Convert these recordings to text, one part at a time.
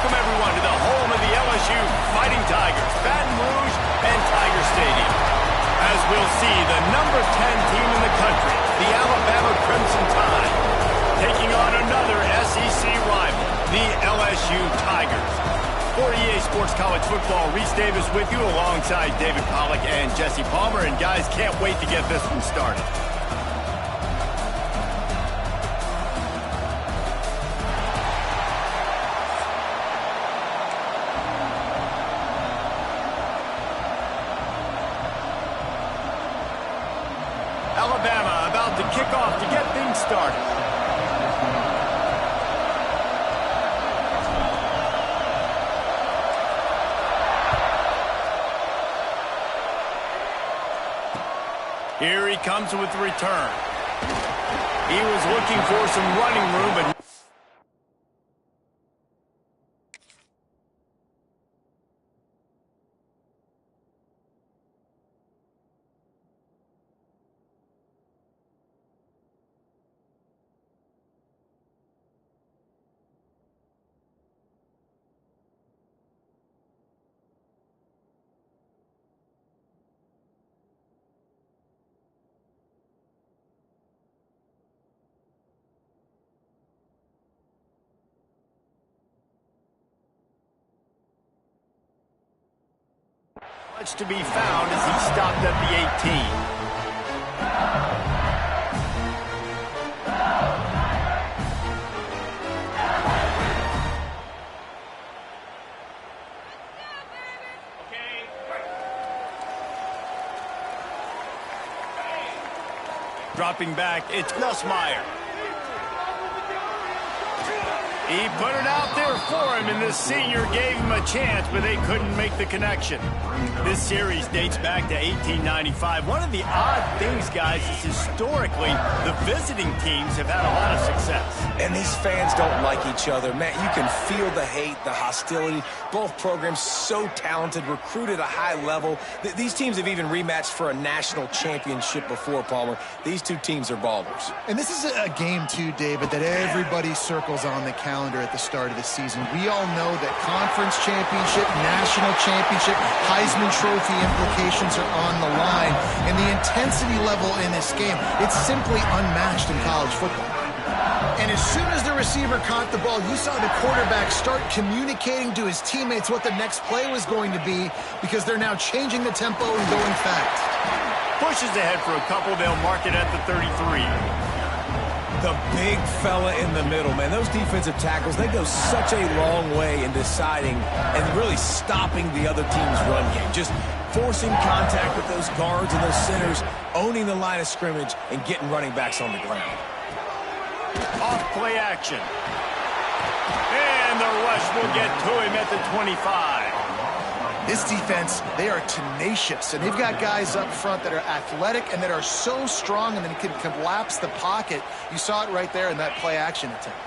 Welcome, everyone, to the home of the LSU Fighting Tigers, Baton Rouge and Tiger Stadium. As we'll see, the number 10 team in the country, the Alabama Crimson Tide, taking on another SEC rival, the LSU Tigers. For EA Sports College Football, Reese Davis with you alongside David Pollack and Jesse Palmer. And guys, can't wait to get this one started. Alabama about to kick off to get things started. Here he comes with the return. He was looking for some running room, but much to be found as he stopped at the 18. Dropping back, it's Nussmeier. He put it out there for him, and the senior gave him a chance, but they couldn't make the connection. This series dates back to 1895. One of the odd things, guys, is historically the visiting teams have had a lot of success. And these fans don't like each other. Man, you can feel the hate, the hostility. Both programs so talented, recruited at a high level. These teams have even rematched for a national championship before, Palmer. These two teams are ballers. And this is a game, too, David, that everybody circles on the calendar at the start of the season. We all know that conference championship, national championship, Heisman Trophy implications are on the line. And the intensity level in this game, it's simply unmatched in college football. And as soon as the receiver caught the ball, you saw the quarterback start communicating to his teammates what the next play was going to be, because they're now changing the tempo and going fast. Pushes ahead for a couple. They'll mark it at the 33. The big fella in the middle, man. Those defensive tackles, they go such a long way in deciding and really stopping the other team's run game. Just forcing contact with those guards and those centers, owning the line of scrimmage, and getting running backs on the ground. Off play action. And the rush will get to him at the 25. This defense, they are tenacious, and they've got guys up front that are athletic and that are so strong and then can collapse the pocket. You saw it right there in that play action attempt.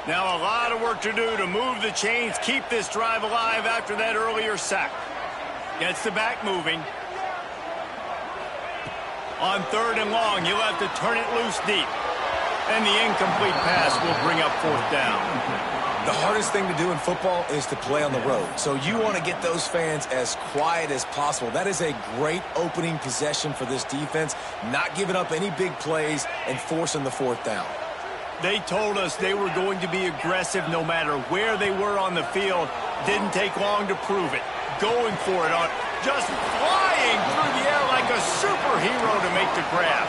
Now a lot of work to do to move the chains, keep this drive alive after that earlier sack. Gets the back moving. On 3rd and long, he'll have to turn it loose deep. And the incomplete pass will bring up 4th down. The hardest thing to do in football is to play on the road. So you want to get those fans as quiet as possible. That is a great opening possession for this defense, not giving up any big plays and forcing the 4th down. They told us they were going to be aggressive no matter where they were on the field. Didn't take long to prove it. Going for it, on just flying through the air like a superhero to make the grab.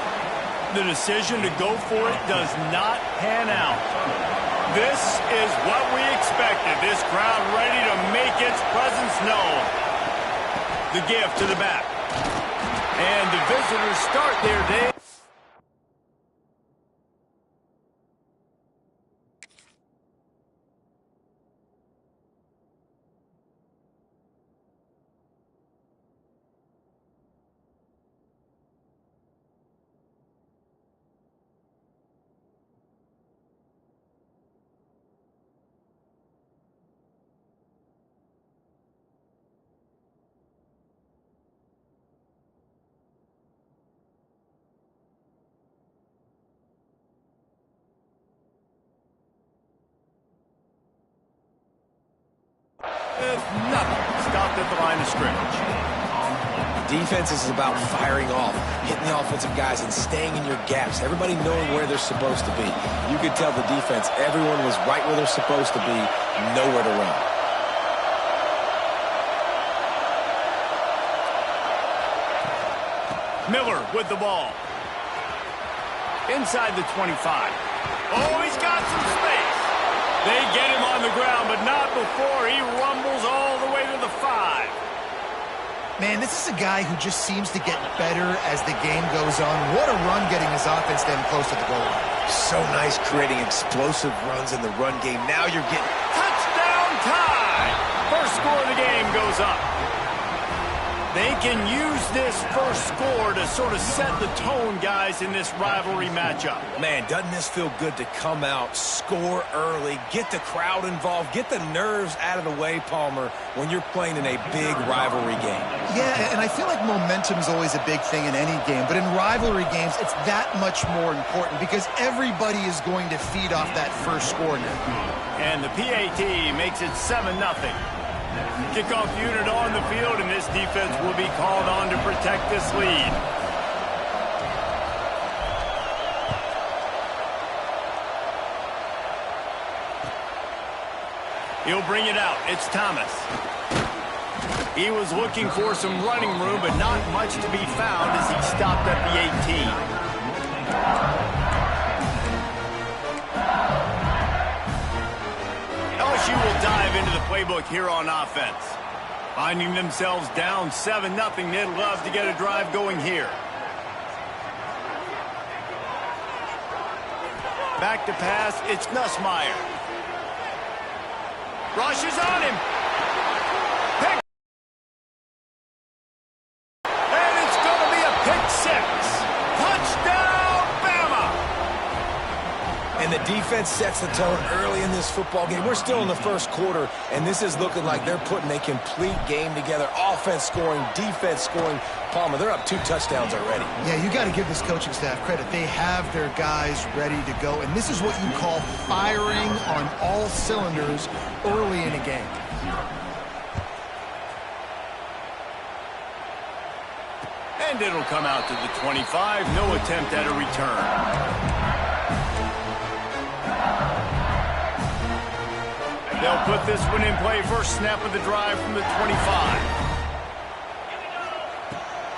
The decision to go for it does not pan out. This is what we expected. This crowd ready to make its presence known. The gift to the back. And the visitors start their day. with nothing. Stopped at the line of scrimmage. Defense is about firing off, hitting the offensive guys, and staying in your gaps. Everybody knowing where they're supposed to be. You could tell the defense, everyone was right where they're supposed to be, nowhere to run. Miller with the ball. Inside the 25. Oh, he's got some space. They get him on the ground, but not before he rumbles all the way to the 5. Man, this is a guy who just seems to get better as the game goes on. What a run getting his offense them close to the goal line. So nice creating explosive runs in the run game. Now you're getting... Touchdown tie! First score of the game goes up. They can use this first score to sort of set the tone, guys, in this rivalry matchup. Man, doesn't this feel good to come out, score early, get the crowd involved, get the nerves out of the way, Palmer, when you're playing in a big rivalry game. Yeah, and I feel like momentum is always a big thing in any game, but in rivalry games, it's that much more important because everybody is going to feed off that first score now. And the PAT makes it 7-0. Kickoff unit on the field, and this defense will be called on to protect this lead. He'll bring it out. It's Thomas. He was looking for some running room, but not much to be found as he stopped at the 18. LSU will dive into the playbook here on offense. Finding themselves down 7-0, they'd love to get a drive going here. Back to pass, it's Nussmeier. Rushes on him. Pick. And it's going to be a pick 6. Touchdown, Bama! And the defense sets the tone early in this football game. We're still in the first quarter, and this is looking like they're putting a complete game together. Offense scoring, defense scoring. Palmer, they're up 2 touchdowns already. Yeah, you got to give this coaching staff credit. They have their guys ready to go, and this is what you call firing on all cylinders early in a game. And it'll come out to the 25. No attempt at a return. They'll put this one in play. First snap of the drive from the 25.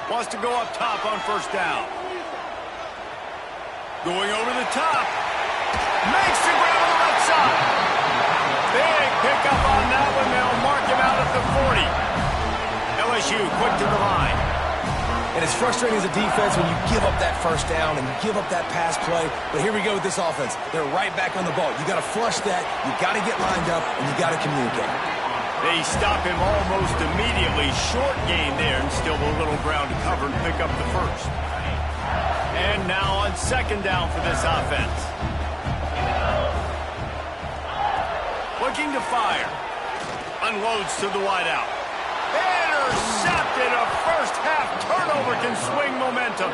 Wants to go up top on first down. Going over the top. Makes the grab on the left side. Big pickup on that one. They'll mark him out at the 40. LSU quick to the line. And it's frustrating as a defense when you give up that first down and you give up that pass play. But here we go with this offense. They're right back on the ball. You got to flush that. You got to get lined up, and you got to communicate. They stop him almost immediately. Short gain there, and still a little ground to cover and pick up the first. And now on second down for this offense. Looking to fire. Unloads to the wideout. Intercepted. A first-half turnover can swing momentum.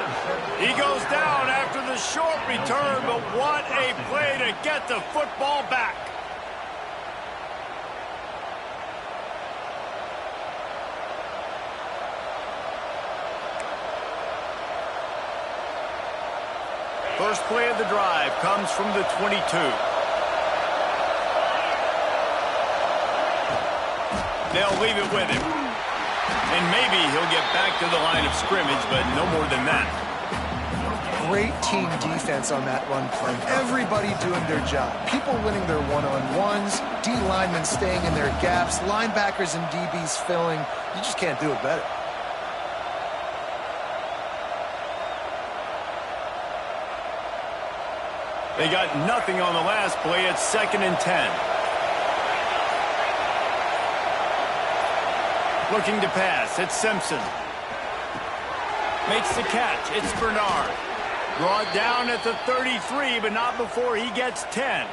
He goes down after the short return, but what a play to get the football back. First play of the drive comes from the 22. They'll leave it with him. And maybe he'll get back to the line of scrimmage, but no more than that. Great team defense on that run play. Everybody doing their job. People winning their one-on-ones, D linemen staying in their gaps, linebackers and DBs filling. You just can't do it better. They got nothing on the last play. It's 2nd and 10. Looking to pass. It's Simpson. Makes the catch. It's Bernard. Brought down at the 33, but not before he gets 10.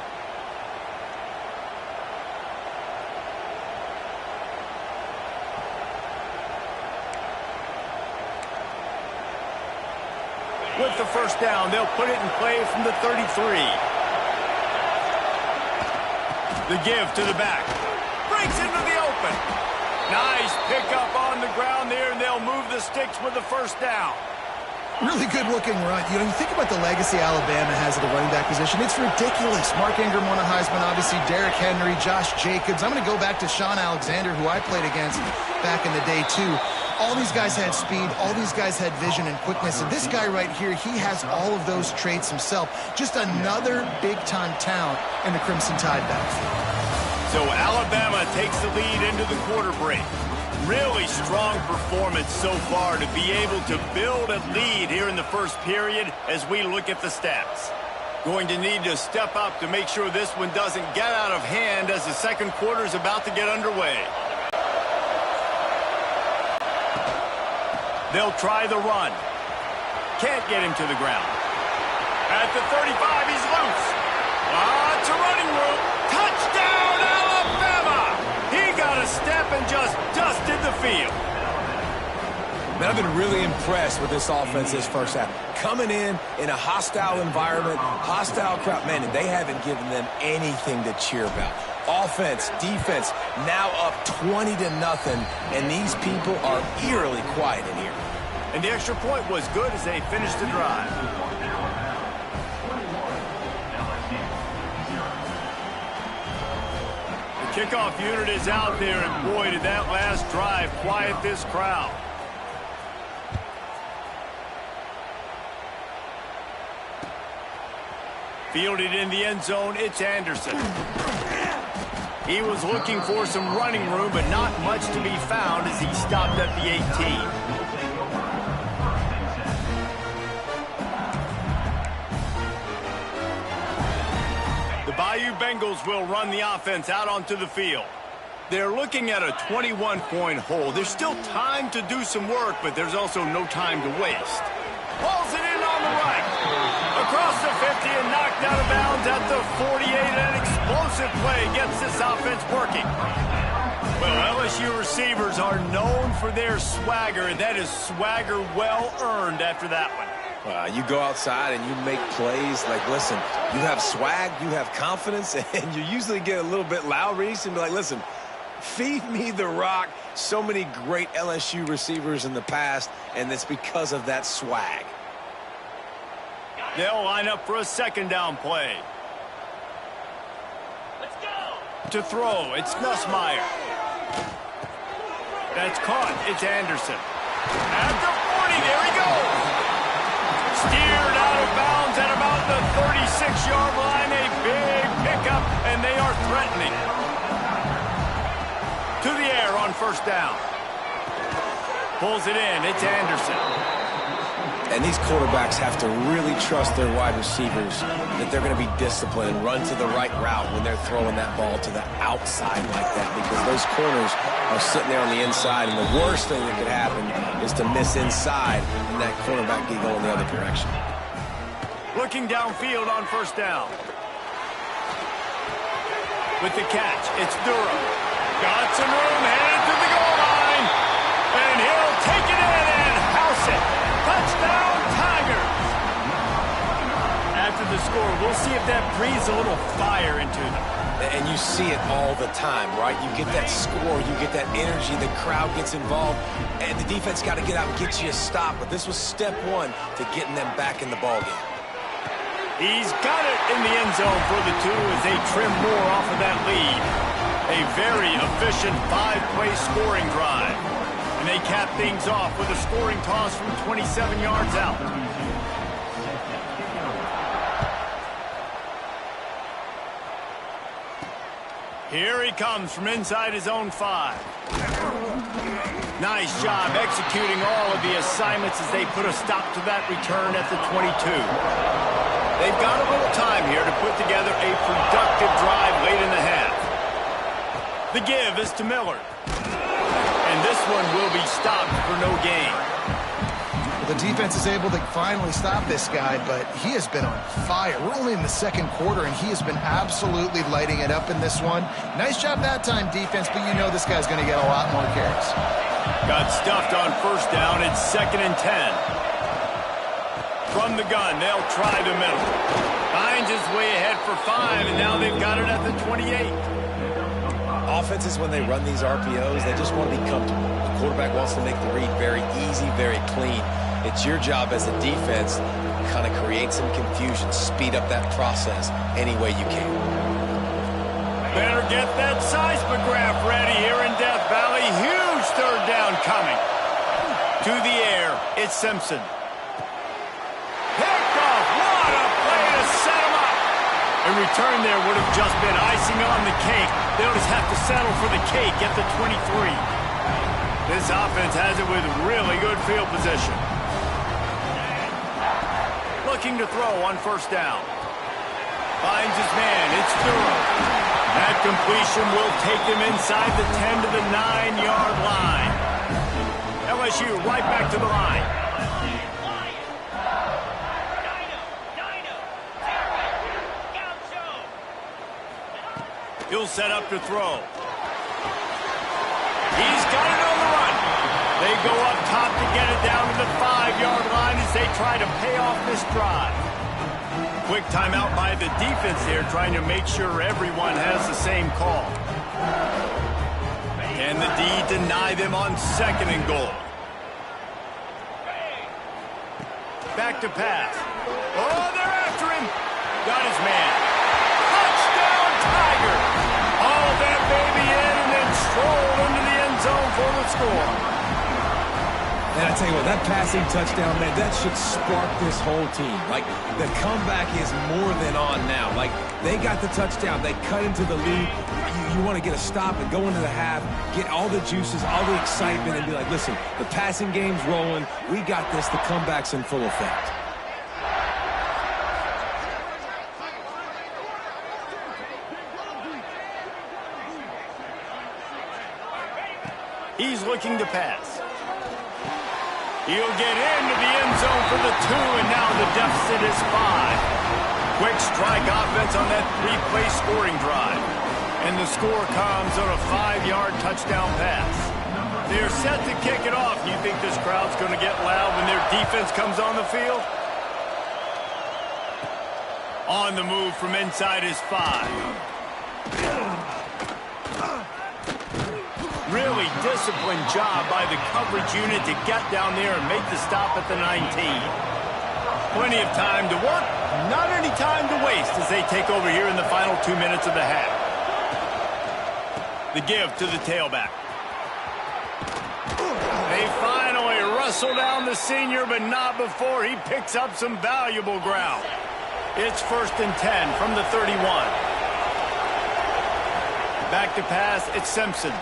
With the first down, they'll put it in play from the 33. The give to the back. Breaks into the open. open. Nice pickup on the ground there, and they'll move the sticks with the first down. Really good-looking run. You know, you think about the legacy Alabama has at the running back position. It's ridiculous. Mark Ingram won a Heisman, obviously. Derrick Henry, Josh Jacobs. I'm going to go back to Sean Alexander, who I played against back in the day, too. All these guys had speed. All these guys had vision and quickness. And this guy right here, he has all of those traits himself. Just another big-time talent in the Crimson Tide backfield. So Alabama takes the lead into the quarter break. Really strong performance so far to be able to build a lead here in the first period as we look at the stats. Going to need to step up to make sure this one doesn't get out of hand as the second quarter is about to get underway. They'll try the run. Can't get him to the ground. At the 35, he's loose. Lots of running room. Touchdown, Alabama! He got a step and just dusted the field. Man, I've been really impressed with this offense this first half. Coming in a hostile environment, hostile crowd, man, and they haven't given them anything to cheer about. Offense, defense, now up 20-0, and these people are eerily quiet in here. And the extra point was good as they finished the drive. The kickoff unit is out there, and boy, did that last drive quiet this crowd. Fielded in the end zone, it's Anderson. He was looking for some running room, but not much to be found as he stopped at the 18. The Bayou Bengals will run the offense out onto the field. They're looking at a 21-point hole. There's still time to do some work, but there's also no time to waste. Pulls it in on the right. Across the 50 and knocked out of bounds at the 48. An explosive play gets this offense working. Well, LSU receivers are known for their swagger, and that is swagger well earned after that one. You go outside and you make plays. Like, listen, you have swag, you have confidence, and you usually get a little bit loud, Reese, and be like, listen, feed me the rock. So many great LSU receivers in the past, and it's because of that swag. They'll line up for a second down play. Let's go. To throw, it's Nussmeier. That's caught. It's Anderson. At the 40, there he goes. Steered out of bounds at about the 36-yard line. A big pickup, and they are threatening. To the air on first down. Pulls it in. It's Anderson. And these quarterbacks have to really trust their wide receivers that they're going to be disciplined and run to the right route when they're throwing that ball to the outside like that, because those corners are sitting there on the inside, and the worst thing that could happen is to miss inside and that cornerback get going the other direction. Looking downfield on first down. With the catch, it's Durham. Got some room, headed to the goal line, and he'll take it in and house it. Touchdown, Tigers! After the score, we'll see if that breathes a little fire into them. And you see it all the time, right? You get that score, you get that energy, the crowd gets involved, and the defense got to get out and get you a stop. But this was step one to getting them back in the ballgame. He's got it in the end zone for the two as they trim more off of that lead. A very efficient 5-play scoring drive. And they cap things off with a scoring toss from 27 yards out. Here he comes from inside his own 5. Nice job executing all of the assignments as they put a stop to that return at the 22. They've got a little time here to put together a productive drive late in the half. The give is to Miller. And this one will be stopped for no gain. Well, the defense is able to finally stop this guy, but he has been on fire. We're only in the second quarter, and he has been absolutely lighting it up in this one. Nice job that time, defense, but you know this guy's going to get a lot more carries. Got stuffed on first down. It's 2nd and 10. From the gun, they'll try the middle. Finds his way ahead for 5, and now they've got it at the 28. Offenses, when they run these RPOs, they just want to be comfortable. The quarterback wants to make the read very easy, very clean. It's your job as a defense to kind of create some confusion, speed up that process any way you can. Better get that seismograph ready here in Death Valley. Huge third down coming. To the air, it's Simpson. Picked off. What a play to set him up. In return there would have just been icing on the cake. They'll just have to settle for the cake at the 23. This offense has it with really good field position. Looking to throw on first down. Finds his man. It's Durham. That completion will take them inside the 10 to the 9-yard line. LSU right back to the line. He'll set up to throw. He's got it on the run. They go up top to get it down to the 5-yard line as they try to pay off this drive. Quick timeout by the defense there, trying to make sure everyone has the same call. Can the D deny them on 2nd and goal? Back to pass. Oh, they're after him. Got his man. Touchdown, Tigers. All that baby in and then strolled into the end zone for the score. And I tell you what, that passing touchdown, man, that should spark this whole team. Like, the comeback is more than on now. Like, they got the touchdown. They cut into the lead. You want to get a stop and go into the half, get all the juices, all the excitement, and be like, listen, the passing game's rolling. We got this. The comeback's in full effect. He's looking to pass. He'll get into the end zone for the 2, and now the deficit is 5. Quick strike offense on that 3-play scoring drive. And the score comes on a 5-yard touchdown pass. They're set to kick it off. You think this crowd's going to get loud when their defense comes on the field? On the move from inside his 5. Really disciplined job by the coverage unit to get down there and make the stop at the 19. Plenty of time to work, not any time to waste as they take over here in the final 2 minutes of the half. The give to the tailback. They finally wrestle down the senior, but not before he picks up some valuable ground. It's 1st and 10 from the 31. Back to pass, it's Simpson.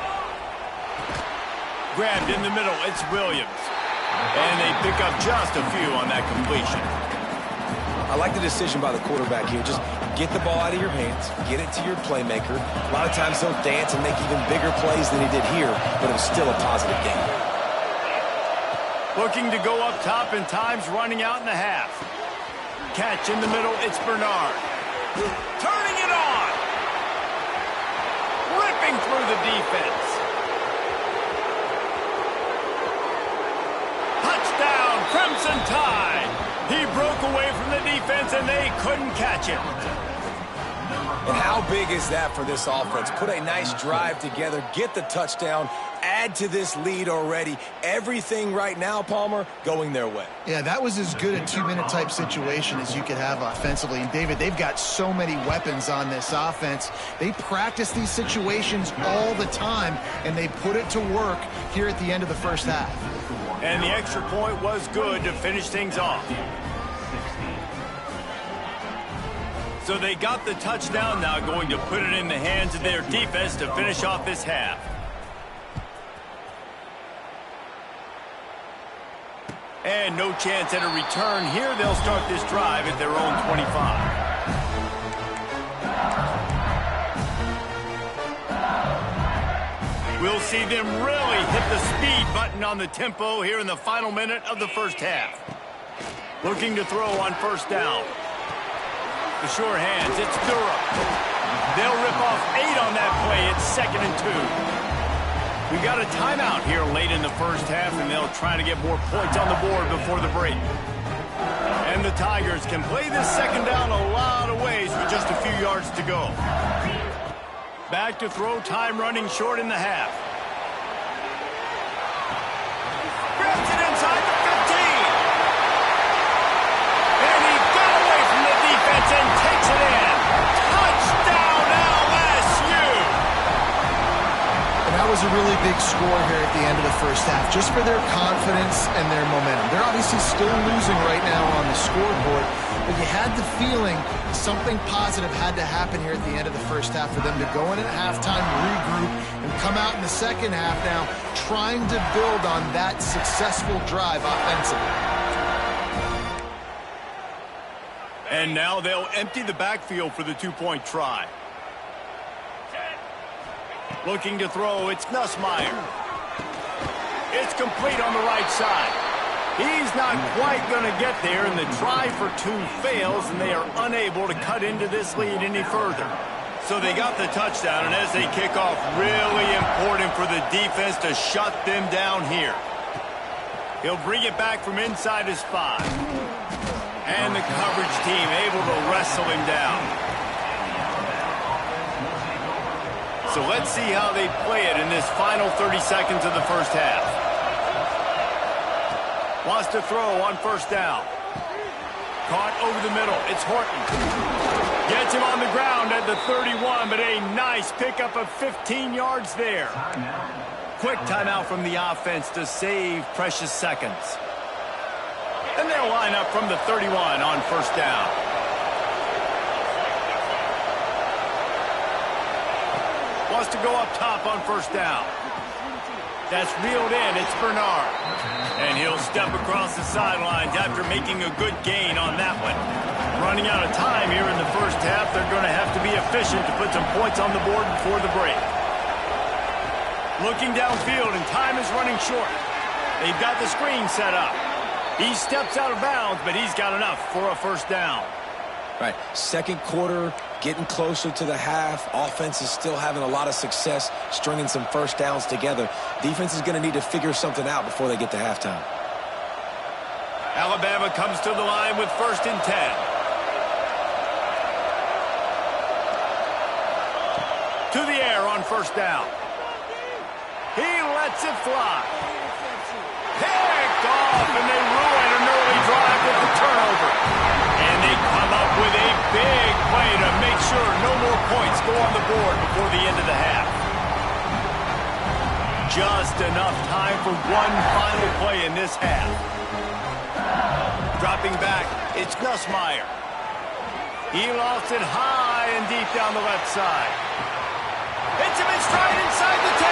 Grabbed in the middle, it's Williams. And they pick up just a few on that completion. I like the decision by the quarterback here. Just get the ball out of your hands, get it to your playmaker. A lot of times he'll dance and make even bigger plays than he did here, but it was still a positive game. Looking to go up top, and time's running out in the half. Catch in the middle, it's Bernard. Turning it on. Ripping through the defense. Crimson Tide. He broke away from the defense, and they couldn't catch him. And how big is that for this offense? Put a nice drive together, get the touchdown, add to this lead already. Everything right now, Palmer, going their way. Yeah, that was as good a 2-minute type situation as you could have offensively. And, David, they've got so many weapons on this offense. They practice these situations all the time, and they put it to work here at the end of the first half. And the extra point was good to finish things off. So they got the touchdown, now going to put it in the hands of their defense to finish off this half. And no chance at a return here. They'll start this drive at their own 25. We'll see them really hit the speed button on the tempo here in the final minute of the first half. Looking to throw on first down. The sure hands, it's Durham. They'll rip off 8 on that play. It's 2nd and 2. We got a timeout here late in the first half, and they'll try to get more points on the board before the break. And the Tigers can play this second down a lot of ways with just a few yards to go. Back to throw, time running short in the half. Grabs it inside the 15. And he got away from the defense and takes it in. Touchdown LSU! And that was a really big score here at the end of the first half, just for their confidence and their momentum. They're obviously still losing right now on the scoreboard, but you had the feeling something positive had to happen here at the end of the first half for them to go in at halftime, regroup, and come out in the second half now trying to build on that successful drive offensively. And now they'll empty the backfield for the two-point try. Looking to throw, it's Nussmeier. It's complete on the right side. He's not quite going to get there, and the try for two fails, and they are unable to cut into this lead any further. So they got the touchdown, and as they kick off, really important for the defense to shut them down here. He'll bring it back from inside his 5. And the coverage team able to wrestle him down. So let's see how they play it in this final 30 seconds of the first half. Wants to throw on first down. Caught over the middle. It's Horton. Gets him on the ground at the 31, but a nice pickup of 15 yards there. Quick timeout from the offense to save precious seconds. And they'll line up from the 31 on first down. Wants to go up top on first down. That's reeled in. It's Bernard. And he'll step across the sidelines after making a good gain on that one. Running out of time here in the first half. They're going to have to be efficient to put some points on the board before the break. Looking downfield, and time is running short. They've got the screen set up. He steps out of bounds, but he's got enough for a first down. Right, second quarter, getting closer to the half. Offense is still having a lot of success stringing some first downs together. Defense is going to need to figure something out before they get to halftime. Alabama comes to the line with 1st and 10. To the air on first down. He lets it fly. Picked off, and they ruin an early drive with the turnover. And they come up with a big play to make sure no more points go on the board before the end of the half. Just enough time for one final play in this half. Dropping back, it's Nussmeier. He lost it high and deep down the left side. Hits him in stride inside the 10.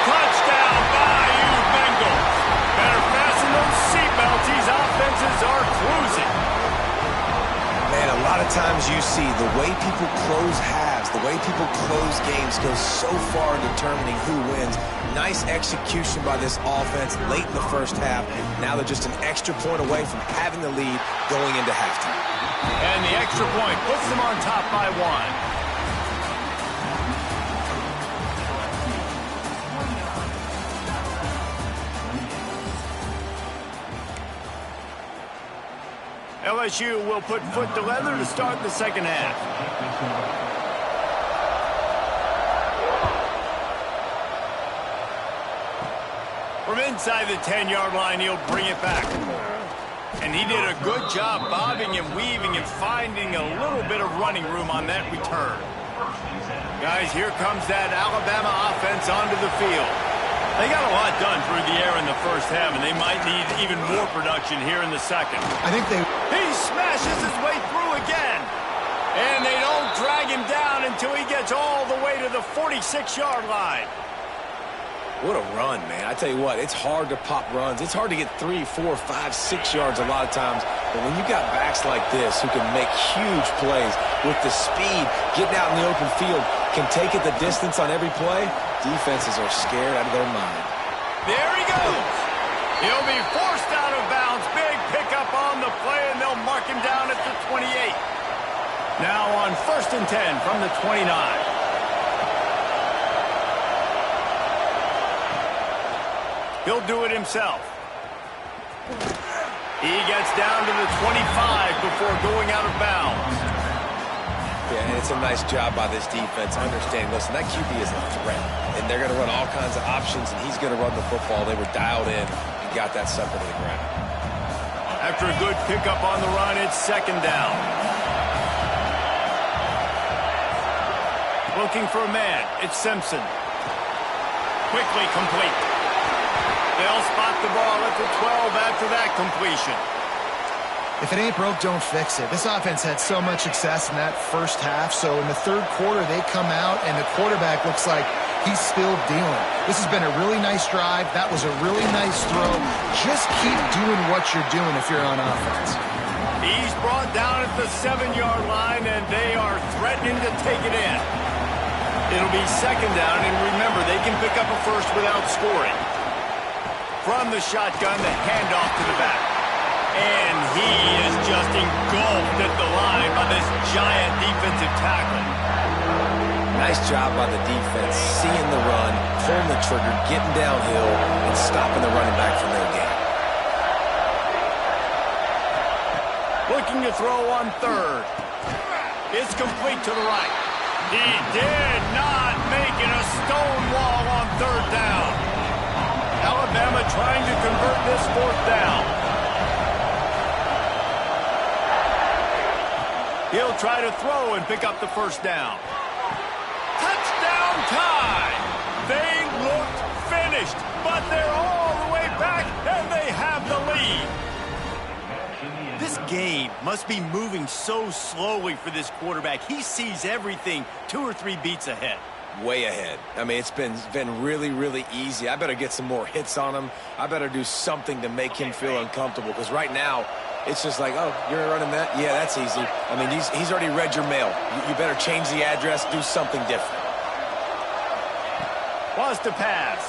Touchdown, Bayou Bengals. Better fasten those seatbelts. These offenses are cruising. Man, a lot of times you see the way people close halves, the way people close games goes so far in determining who wins. Nice execution by this offense late in the first half. Now they're just an extra point away from having the lead going into halftime. And the extra point puts them on top by 1. LSU will put foot to leather to start the second half. From inside the 10-yard line, he'll bring it back. And he did a good job bobbing and weaving and finding a little bit of running room on that return. Guys, here comes that Alabama offense onto the field. They got a lot done through the air in the first half, and they might need even more production here in the second. I think they... He smashes his way through again. And they don't drag him down until he gets all the way to the 46-yard line. What a run, man. I tell you what, it's hard to pop runs. It's hard to get 3, 4, 5, 6 yards a lot of times. But when you got backs like this who can make huge plays with the speed, getting out in the open field, can take it the distance on every play, defenses are scared out of their mind. There he goes. He'll be forced out of bounds. Big pickup on the play, and they'll mark him down at the 28. Now on 1st and 10 from the 29. He'll do it himself. He gets down to the 25 before going out of bounds. Yeah, and it's a nice job by this defense understanding, listen, that QB is a threat, and they're going to run all kinds of options, and he's going to run the football. They were dialed in and got that sucker to the ground. After a good pickup on the run, it's second down. Looking for a man. It's Simpson. Quickly complete. They'll spot the ball at the 12 after that completion. If it ain't broke, don't fix it. This offense had so much success in that first half, so in the third quarter, they come out, and the quarterback looks like he's still dealing. This has been a really nice drive. That was a really nice throw. Just keep doing what you're doing if you're on offense. He's brought down at the 7-yard line, and they are threatening to take it in. It'll be second down, and remember, they can pick up a first without scoring. From the shotgun, the handoff to the back. And he is just engulfed at the line by this giant defensive tackle. Nice job by the defense, seeing the run, pulling the trigger, getting downhill, and stopping the running back from their game. Looking to throw on third. It's complete to the right. He did not make it a stone wall on third down. Alabama trying to convert this fourth down. He'll try to throw and pick up the first down. Touchdown time! They looked finished, but they're all the way back, and they have the lead. This game must be moving so slowly for this quarterback. He sees everything 2 or 3 beats ahead. Way ahead. I mean, it's been really, really easy. I better get some more hits on him. I better do something to make him feel uncomfortable, because right now, it's just like, oh, you're running that? Yeah, that's easy. I mean, he's already read your mail. You better change the address, do something different. Wants to pass.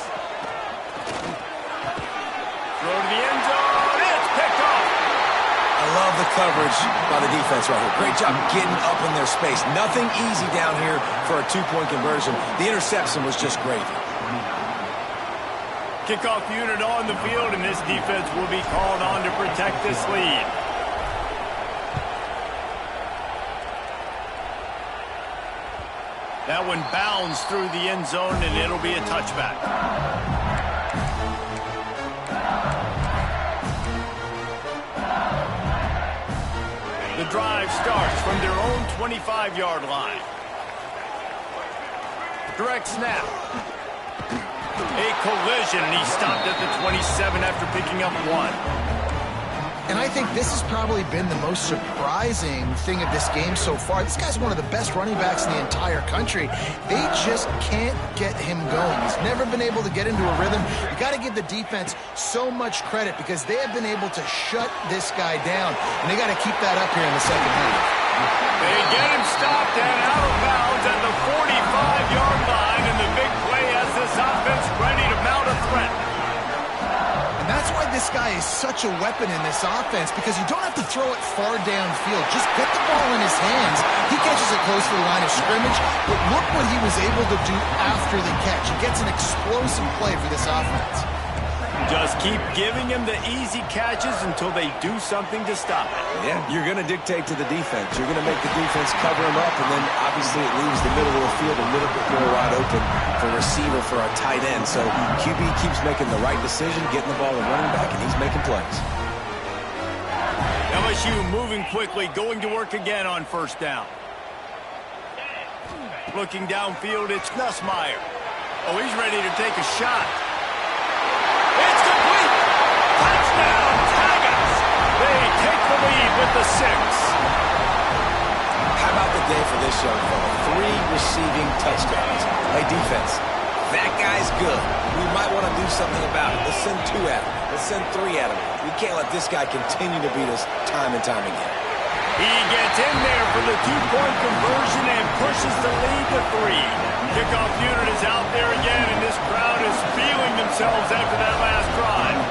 Throw to the end zone. It's picked off. I love the coverage by the defense right here. Great job getting up in their space. Nothing easy down here for a 2-point conversion. The interception was just great. Kickoff unit on the field, and this defense will be called on to protect this lead. That one bounds through the end zone, and it'll be a touchback. The drive starts from their own 25-yard line. Direct snap. A collision, and he stopped at the 27 after picking up 1. And I think this has probably been the most surprising thing of this game so far. This guy's one of the best running backs in the entire country. They just can't get him going. He's never been able to get into a rhythm. You got to give the defense so much credit, because they have been able to shut this guy down, and they got to keep that up here in the second half. They get him stopped and out of bounds at the 45-yard line, and the big play has this offense ready to mount a threat. And that's why this guy is such a weapon in this offense, because you don't have to throw it far downfield. Just get the ball in his hands. He catches it close to the line of scrimmage, but look what he was able to do after the catch. He gets an explosive play for this offense. Just keep giving him the easy catches until they do something to stop it. Yeah, you're going to dictate to the defense. You're going to make the defense cover him up, and then obviously it leaves the middle of the field a little bit more wide open for receiver, for our tight end. So QB keeps making the right decision, getting the ball to running back, and he's making plays. LSU moving quickly, going to work again on first down. Looking downfield, it's Nussmeier. Oh, he's ready to take a shot. It's complete! Touchdown, Tigers! They take the lead with the 6. How about the day for this young fella? 3 receiving touchdowns. Hey, defense, that guy's good. We might want to do something about it. Let's send 2 at him. Let's send 3 at him. We can't let this guy continue to beat us time and time again. He gets in there for the 2-point conversion and pushes the lead to 3. Kickoff unit is out there again, and this crowd is feeling themselves after that last drive.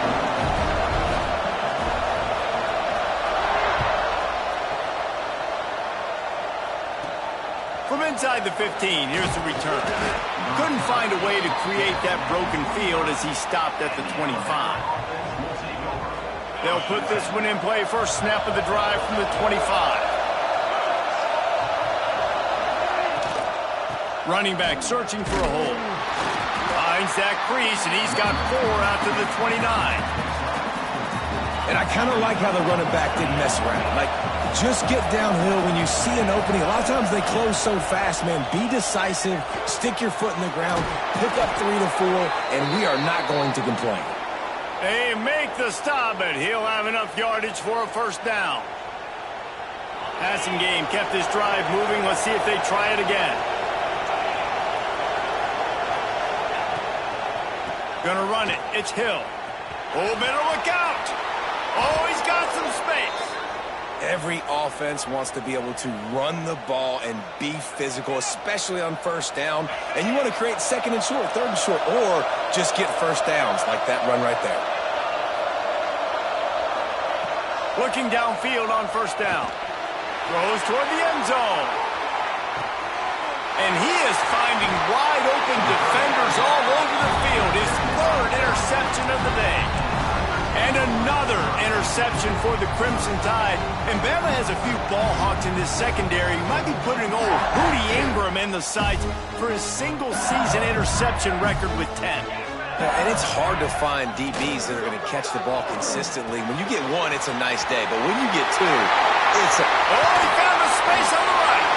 From inside the 15, here's the return. Couldn't find a way to create that broken field as he stopped at the 25. They'll put this one in play. First snap of the drive from the 25. Running back searching for a hole. Finds that crease, and he's got 4 out to the 29. And I kind of like how the running back didn't mess around. Like, just get downhill when you see an opening. A lot of times they close so fast, man. Be decisive, stick your foot in the ground, pick up 3 to 4, and we are not going to complain. They make the stop, but he'll have enough yardage for a first down. Passing game kept this drive moving. Let's see if they try it again. Gonna run it. It's Hill. Oh, better look out. Oh, he's got some space. Every offense wants to be able to run the ball and be physical, especially on first down. And you want to create second and short, third and short, or just get first downs like that run right there. Looking downfield on first down. Throws toward the end zone. And he is finding wide open defenders all over the field. His 3rd interception of the day. And another interception for the Crimson Tide. And Bama has a few ball hawks in this secondary. He might be putting old Hootie Ingram in the sights for his single-season interception record with 10. And it's hard to find DBs that are going to catch the ball consistently. When you get 1, it's a nice day. But when you get 2, it's a... Oh, he found a space on the right.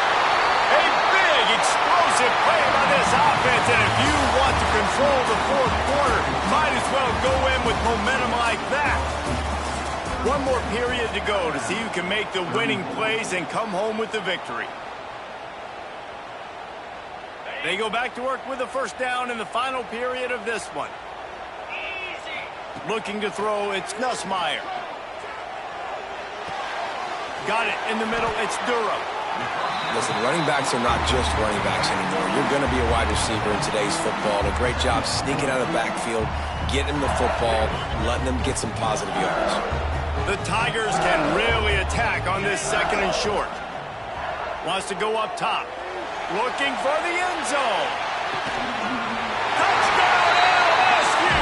A big, explosive play by this offense. And if you want to control the 4th quarter, might as well go in with momentum like that. One more period to go to see who can make the winning plays and come home with the victory. They go back to work with a first down in the final period of this one. Looking to throw, it's Nussmeier. Got it in the middle, it's Durham. Listen, running backs are not just running backs anymore. You're going to be a wide receiver in today's football. And a great job sneaking out of the backfield, getting the football, letting them get some positive yards. The Tigers can really attack on this second and short. Wants to go up top. Looking for the end zone. Touchdown, LSU!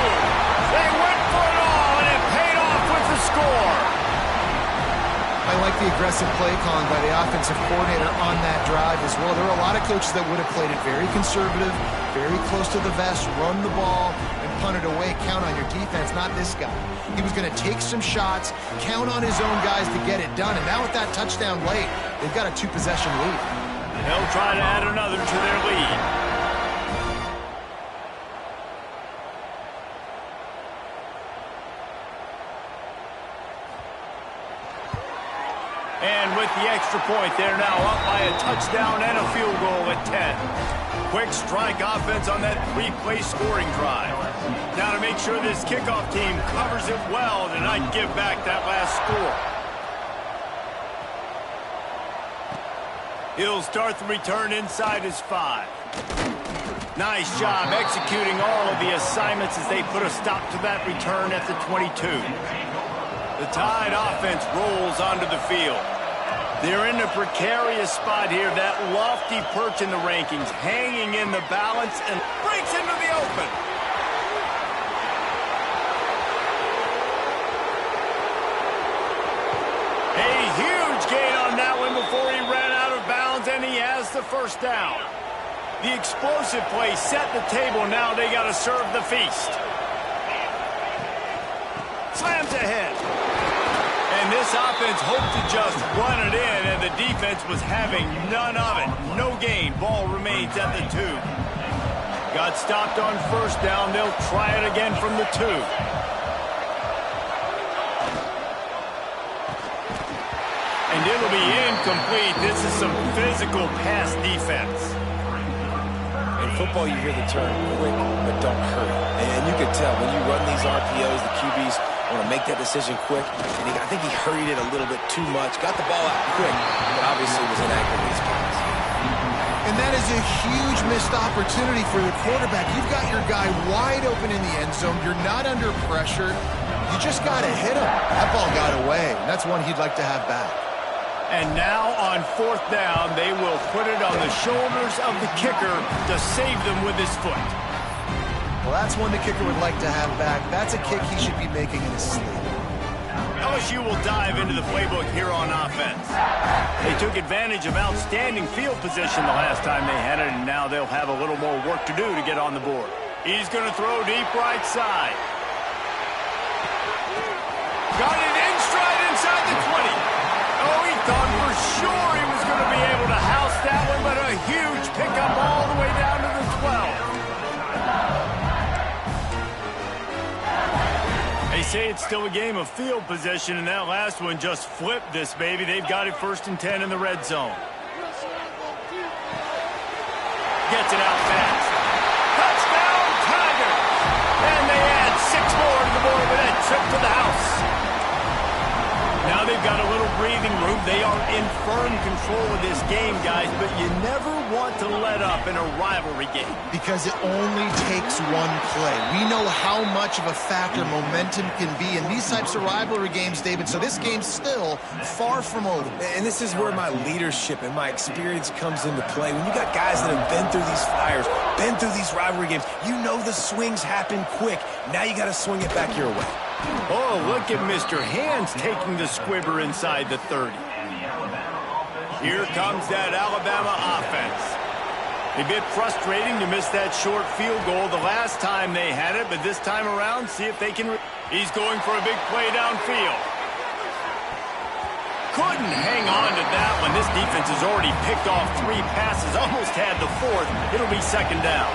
They went for it all, and it paid off with the score. I like the aggressive play calling by the offensive coordinator on that drive as well. There are a lot of coaches that would have played it very conservative, very close to the vest, run the ball, and punt it away. Count on your defense, not this guy. He was going to take some shots, count on his own guys to get it done. And now with that touchdown late, they've got a 2-possession lead. They'll try to add another to their lead. And with the extra point, they're now up by a touchdown and a field goal at 10. Quick strike offense on that 3-play scoring drive. Now to make sure this kickoff team covers it well to not give back that last score. He'll start the return inside his 5. Nice job executing all of the assignments as they put a stop to that return at the 22. The Tide offense rolls onto the field. They're in a precarious spot here. That lofty perch in the rankings, hanging in the balance, and breaks into the open. A huge gain on that one before he ran out of bounds, and he has the first down. The explosive play set the table. Now they got to serve the feast. Slams ahead. And this offense hoped to just run it in, and the defense was having none of it. No gain. Ball remains at the 2. Got stopped on first down. They'll try it again from the 2. And it'll be incomplete. This is some physical pass defense. In football, you hear the term quick, but don't hurry. And you can tell when you run these RPOs, the QBs want to make that decision quick. And I think he hurried it a little bit too much. Got the ball out quick, but obviously was inaccurate with his pass. And that is a huge missed opportunity for the quarterback. You've got your guy wide open in the end zone. You're not under pressure. You just got to hit him. That ball got away. And that's one he'd like to have back. And now on fourth down, they will put it on the shoulders of the kicker to save them with his foot. Well, that's one the kicker would like to have back. That's a kick he should be making in his sleep. LSU will dive into the playbook here on offense. They took advantage of outstanding field position the last time they had it, and now they'll have a little more work to do to get on the board. He's going to throw deep right side. Got it in stride inside the 20. Oh, he thought for sure he was going to be able to house that one, but a huge pickup all the way down to the 12. They say it's still a game of field position, and that last one just flipped this baby. They've got it 1st and 10 in the red zone. Gets it out fast. Touchdown, Tigers! And they add 6 more to the board with that trip to the house. Now they've got a little breathing room. They are in firm control of this game, guys, but you never want to let up in a rivalry game. Because it only takes one play. We know how much of a factor momentum can be in these types of rivalry games, David, so this game's still far from over. And this is where my leadership and my experience comes into play. When you got guys that have been through these fires, been through these rivalry games, you know the swings happen quick. Now you got to swing it back your way. Oh, look at Mr. Hands taking the squibber inside the 30. Here comes that Alabama offense. A bit frustrating to miss that short field goal the last time they had it, but this time around, see if they can... He's going for a big play downfield. Couldn't hang on to that one. This defense has already picked off 3 passes, almost had the 4th. It'll be 2nd down.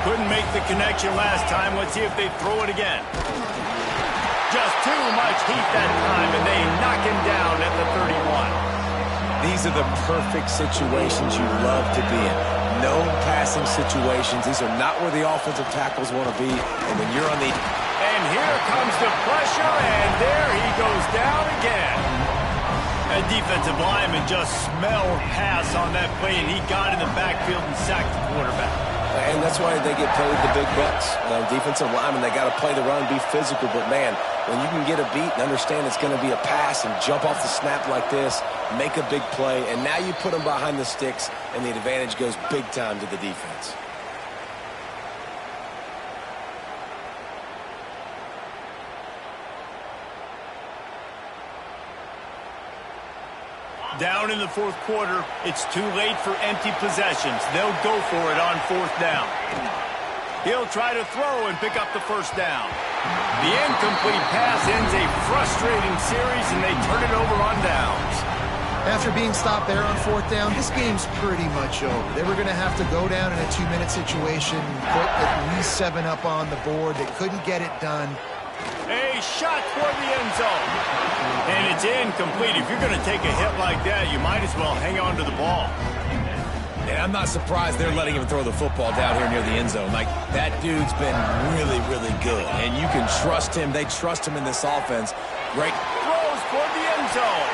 Couldn't make the connection last time. Let's see if they throw it again. Just too much heat that time, and they knock him down at the 31. These are the perfect situations you love to be in. No passing situations. These are not where the offensive tackles want to be. And when you're on the... And here comes the pressure, and there he goes down again. That defensive lineman just smelled pass on that play, and he got in the backfield and sacked the quarterback. And that's why they get paid the big bucks. Defensive linemen, they got to play the run, be physical. But, man, when you can get a beat and understand it's going to be a pass and jump off the snap like this, make a big play, and now you put them behind the sticks, and the advantage goes big time to the defense. Down in the 4th quarter, it's too late for empty possessions. They'll go for it on 4th down. He'll try to throw and pick up the 1st down. The incomplete pass ends a frustrating series, and they turn it over on downs. After being stopped there on 4th down, this game's pretty much over. They were going to have to go down in a 2-minute situation, put at least 7 up on the board. They couldn't get it done. A shot toward the end zone. And it's incomplete. If you're going to take a hit like that, you might as well hang on to the ball. And I'm not surprised they're letting him throw the football down here near the end zone. Like, that dude's been really, really good. And you can trust him. They trust him in this offense. Great. Throws toward the end zone.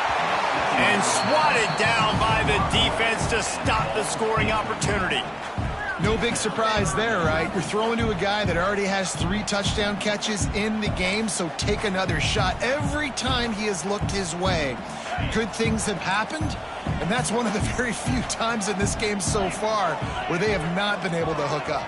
And swatted down by the defense to stop the scoring opportunity. No big surprise there, right? You're throwing to a guy that already has 3 touchdown catches in the game, so take another shot. Every time he has looked his way, good things have happened, and that's one of the very few times in this game so far where they have not been able to hook up.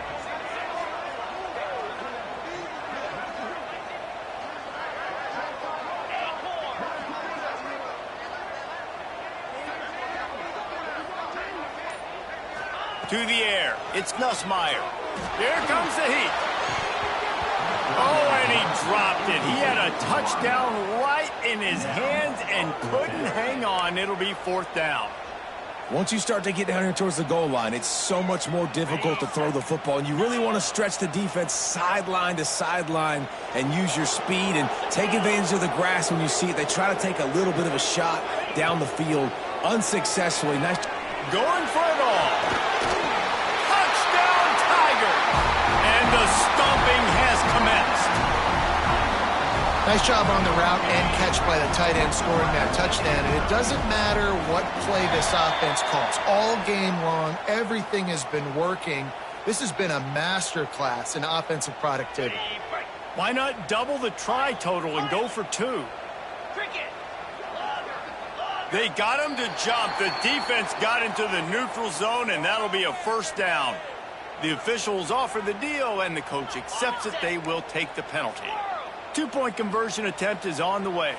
To the air, it's Nussmeier. Here comes the heat. Oh, and he dropped it. He had a touchdown right in his hands and couldn't hang on. It'll be 4th down. Once you start to get down here towards the goal line, it's so much more difficult to throw the football, and you really want to stretch the defense sideline to sideline and use your speed and take advantage of the grass when you see it. They try to take a little bit of a shot down the field unsuccessfully. Nice. Going for it all. Touchdown, Tiger. And the stomping has commenced. Nice job on the route and catch by the tight end scoring that touchdown. And it doesn't matter what play this offense calls. All game long, everything has been working. This has been a masterclass in offensive productivity. Why not double the try total and go for 2? They got him to jump. The defense got into the neutral zone, and that'll be a 1st down. The officials offer the deal, and the coach accepts it. They will take the penalty. Two-point conversion attempt is on the way.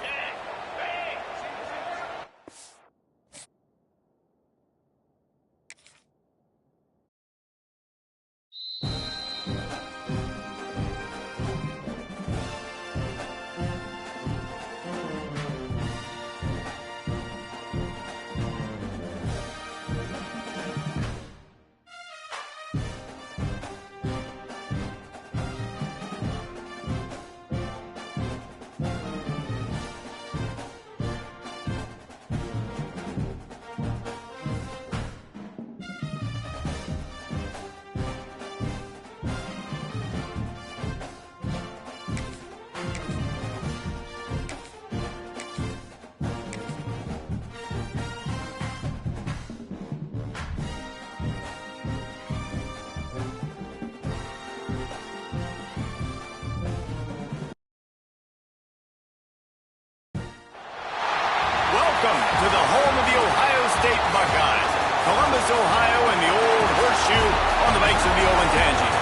Welcome to the home of the Ohio State Buckeyes, Columbus, Ohio, and the old horseshoe on the banks of the Olentangy.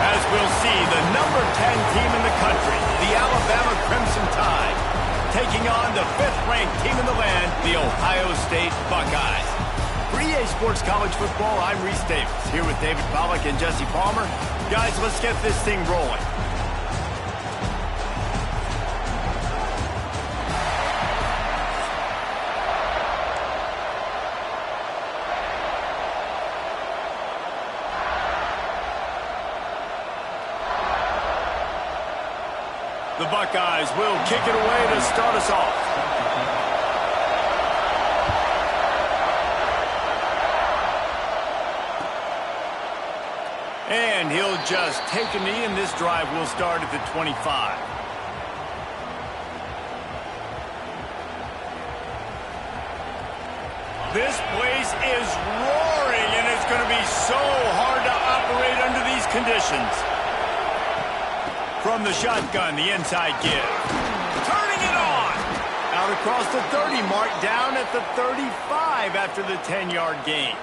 As we'll see, the number 10 team in the country, the Alabama Crimson Tide, taking on the 5th-ranked team in the land, the Ohio State Buckeyes. For EA Sports College Football, I'm Reese Davis, here with David Pollack and Jesse Palmer. Guys, let's get this thing rolling. The Buckeyes will kick it away to start us off. And he'll just take a knee, and this drive will start at the 25. This place is roaring, and it's going to be so hard to operate under these conditions. From the shotgun, the inside give. Turning it on! Out across the 30 mark, down at the 35 after the 10-yard gain.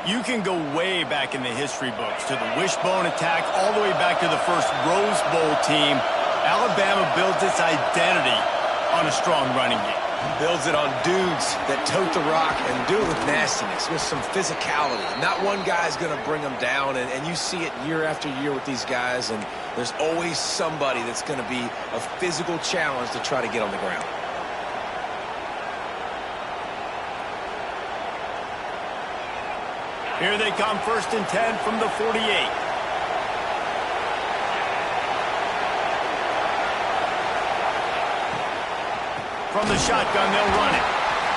You can go way back in the history books to the wishbone attack all the way back to the first Rose Bowl team. Alabama builds its identity on a strong running game. Builds it on dudes that tote the rock and do it with nastiness, with some physicality. Not one guy's going to bring them down, and you see it year after year with these guys, and there's always somebody that's going to be a physical challenge to try to get on the ground. Here they come, 1st and 10 from the 48. From the shotgun, they'll run it.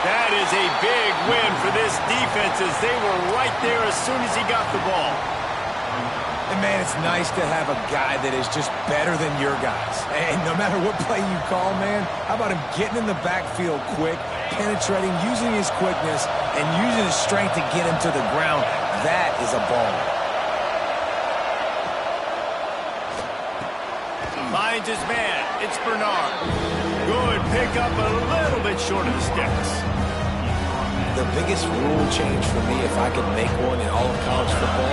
That is a big win for this defense as they were right there as soon as he got the ball. And, man, it's nice to have a guy that is just better than your guys. And no matter what play you call, man, how about him getting in the backfield quick, penetrating, using his quickness, and using his strength to get him to the ground? That is a ball. Finds his man. It's Bernard. Good pickup, a little bit short of the sticks. The biggest rule change for me, if I could make one in all of college football,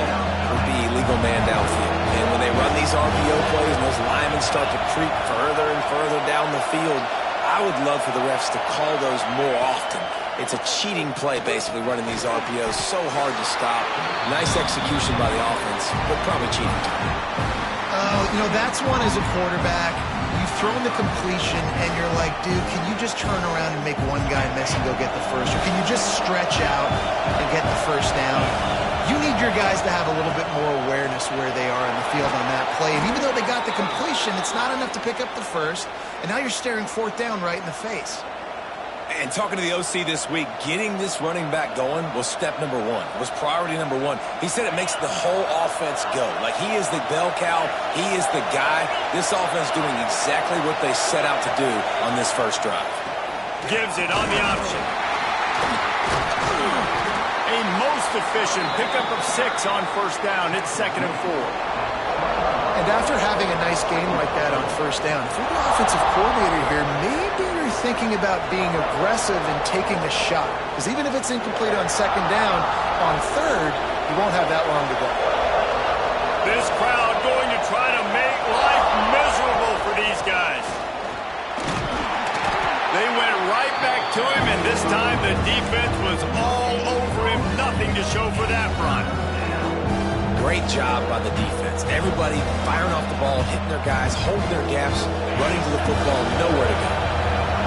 would be illegal man downfield. And when they run these RPO plays and those linemen start to creep further and further down the field, I would love for the refs to call those more often. It's a cheating play, basically, running these RPOs. So hard to stop. Nice execution by the offense, but probably cheating too. You know, that's one as a quarterback. You've thrown the completion, and you're like, dude, can you just turn around and make one guy miss and go get the first? Or can you just stretch out and get the first down? You need your guys to have a little bit more awareness where they are in the field on that play. And even though they got the completion, it's not enough to pick up the first. And now you're staring 4th down right in the face. And talking to the OC this week, getting this running back going was step number 1, was priority number 1. He said it makes the whole offense go. Like, he is the bell cow, he is the guy. This offense doing exactly what they set out to do on this first drive. Gives it on the option. A most efficient pickup of 6 on 1st down. It's 2nd and 4. And after having a nice game like that on 1st down, if you're the offensive coordinator here, maybe you're thinking about being aggressive and taking a shot. Because even if it's incomplete on 2nd down, on 3rd, you won't have that long to go. This crowd going to try to make life miserable for these guys. back to him, and this time the defense was all over him. Nothing to show for that run. Great job by the defense. Everybody firing off the ball, hitting their guys, holding their gaps, running to the football, nowhere to go.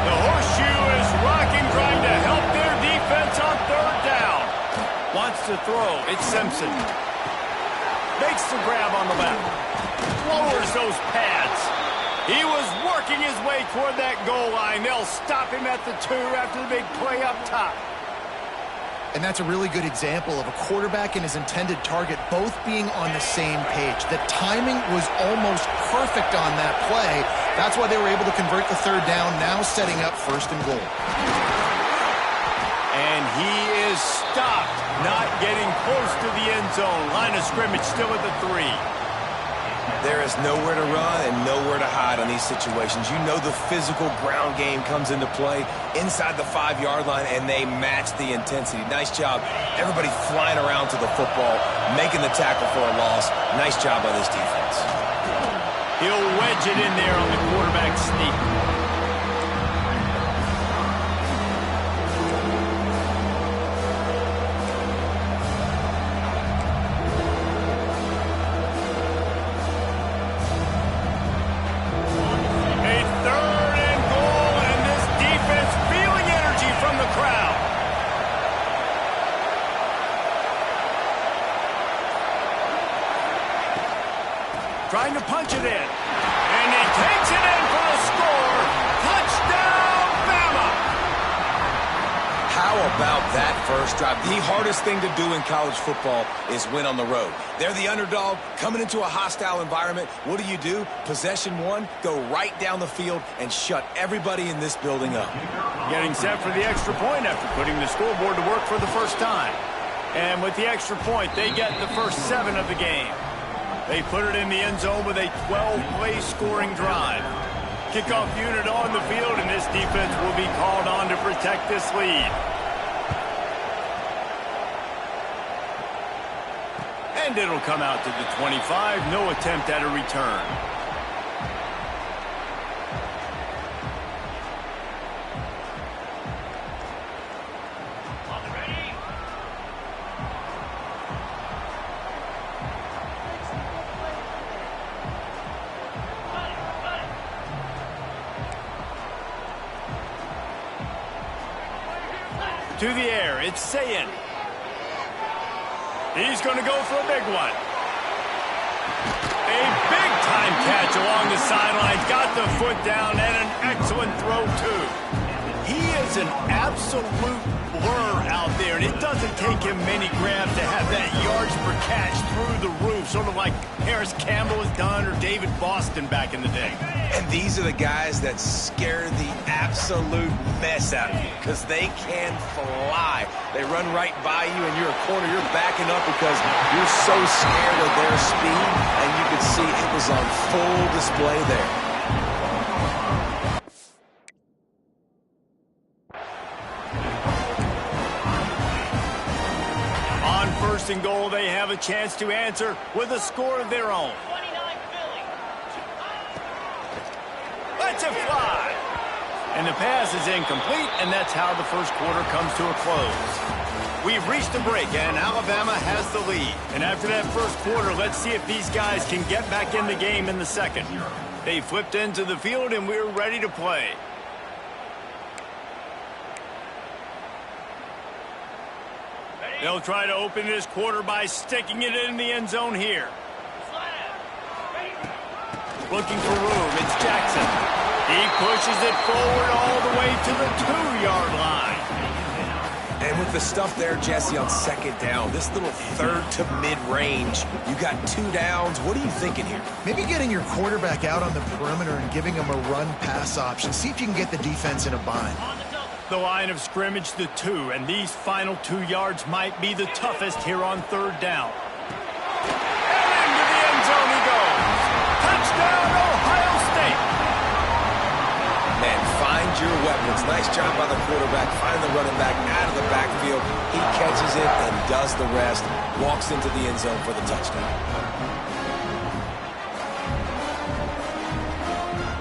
The horseshoe is rocking, trying to help their defense on third down. Wants to throw. It's Simpson. Makes the grab on the left. Lowers those pads. He was working his way toward that goal line. They'll stop him at the 2 after the big play up top. And that's a really good example of a quarterback and his intended target both being on the same page. The timing was almost perfect on that play. That's why they were able to convert the third down, now setting up first and goal. And he is stopped, not getting close to the end zone. Line of scrimmage still at the 3. There is nowhere to run and nowhere to hide on these situations. You know the physical ground game comes into play inside the 5-yard line, and they match the intensity. Nice job. Everybody flying around to the football, making the tackle for a loss. Nice job by this defense. He'll wedge it in there on the quarterback sneak. Trying to punch it in. And he takes it in for a score. Touchdown, Bama! How about that first drive? The hardest thing to do in college football is win on the road. They're the underdog coming into a hostile environment. What do? Possession 1, go right down the field and shut everybody in this building up. Getting set for the extra point after putting the scoreboard to work for the first time. And with the extra point, they get the first 7 of the game. They put it in the end zone with a 12-play scoring drive. Kickoff unit on the field, and this defense will be called on to protect this lead. And it'll come out to the 25. No attempt at a return. To the air, it's Sayin. He's going to go for a big one. A big-time catch along the sidelines. Got the foot down and an excellent throw, too. He is an absolute blur out there, and it doesn't take him many grabs to have that yards per catch through the roof, sort of like Harris Campbell has done or David Boston back in the day. And these are the guys that scare the absolute mess out of you because they can fly. They run right by you, and you're a corner. You're backing up because you're so scared of their speed, and you could see it was on full display there. On first and goal, they have a chance to answer with a score of their own. Lets it fly. And the pass is incomplete, and that's how the first quarter comes to a close. We've reached a break, and Alabama has the lead. And after that first quarter, let's see if these guys can get back in the game in the second. They flipped into the field, and we're ready to play. They'll try to open this quarter by sticking it in the end zone here. Looking for room, it's Jackson. He pushes it forward all the way to the 2-yard line. And with the stuff there, Jesse, on second down, this little third to mid-range, you got 2 downs. What are you thinking here? Maybe getting your quarterback out on the perimeter and giving him a run-pass option. See if you can get the defense in a bind. The line of scrimmage, the 2, and these final 2 yards might be the toughest here on third down. And into the end zone he goes. Touchdown, Ohio State. Man, find your weapons. Nice job by the quarterback. Find the running back out of the backfield. He catches it and does the rest. Walks into the end zone for the touchdown.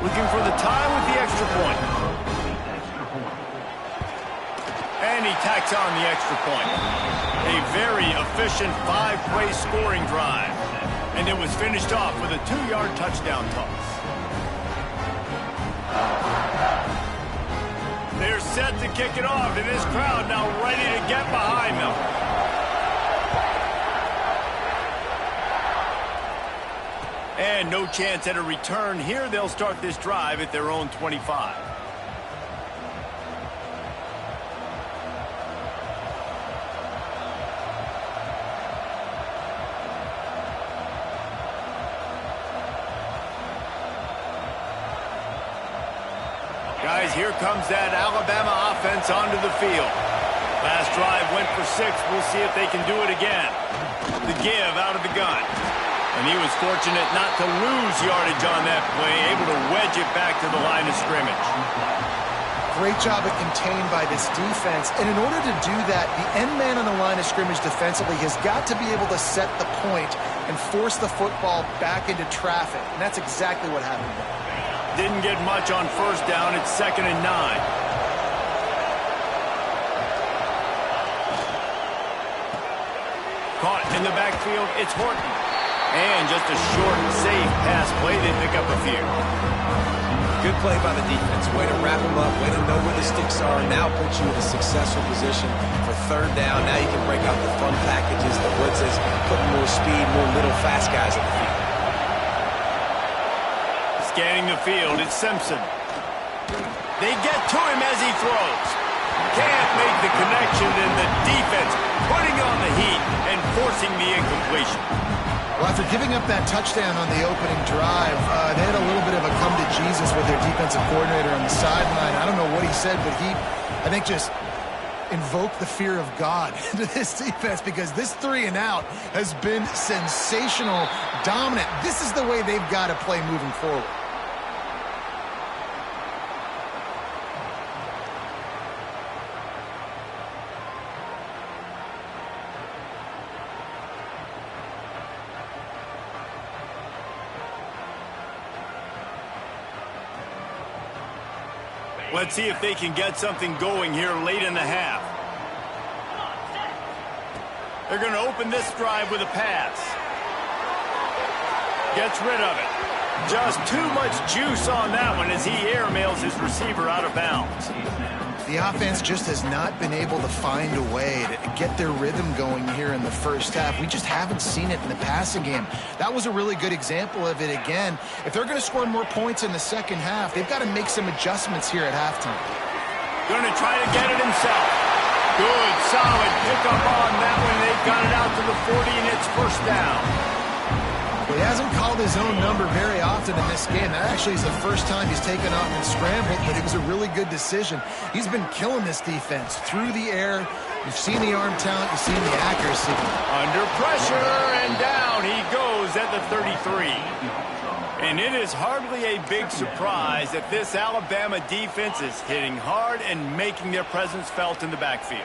Looking for the tie with the extra point. And he tacks on the extra point. A very efficient 5-play scoring drive. And it was finished off with a 2-yard touchdown toss. They're set to kick it off, and this crowd now ready to get behind them. And no chance at a return here. They'll start this drive at their own 25. Guys, here comes that Alabama offense onto the field. Last drive went for 6. We'll see if they can do it again. The give out of the gun. And he was fortunate not to lose yardage on that play, able to wedge it back to the line of scrimmage. Great job of contained by this defense. And in order to do that, the end man on the line of scrimmage defensively has got to be able to set the point and force the football back into traffic. And that's exactly what happened there. Didn't get much on first down. It's 2nd and 9. Caught in the backfield. It's Horton. And just a short, safe pass play. They pick up a few. Good play by the defense. Way to wrap them up. Way to know where the sticks are. Now puts you in a successful position for 3rd down. Now you can break out the fun packages, the blitzes, putting more speed, more little fast guys on the field. Scanning the field, it's Simpson. They get to him as he throws. Can't make the connection, and the defense putting on the heat and forcing the incompletion. Well, after giving up that touchdown on the opening drive, they had a little bit of a come to Jesus with their defensive coordinator on the sideline. I don't know what he said, but he, I think, just invoked the fear of God into this defense, because this 3 and out has been sensational, dominant. This is the way they've got to play moving forward. Let's see if they can get something going here late in the half. They're going to open this drive with a pass. Gets rid of it. Just too much juice on that one as he airmails his receiver out of bounds. The offense just has not been able to find a way to get their rhythm going here in the first half. We just haven't seen it in the passing game. That was a really good example of it again. If they're going to score more points in the second half, they've got to make some adjustments here at halftime. Going to try to get it himself. Good, solid pickup on that one. They've got it out to the 40, and it's 1st down. Well, he hasn't called his own number very often in this game. That actually is the first time he's taken off and scrambled, but it was a really good decision. He's been killing this defense through the air. You've seen the arm talent, you've seen the accuracy. Under pressure, and down he goes at the 33. And it is hardly a big surprise that this Alabama defense is hitting hard and making their presence felt in the backfield.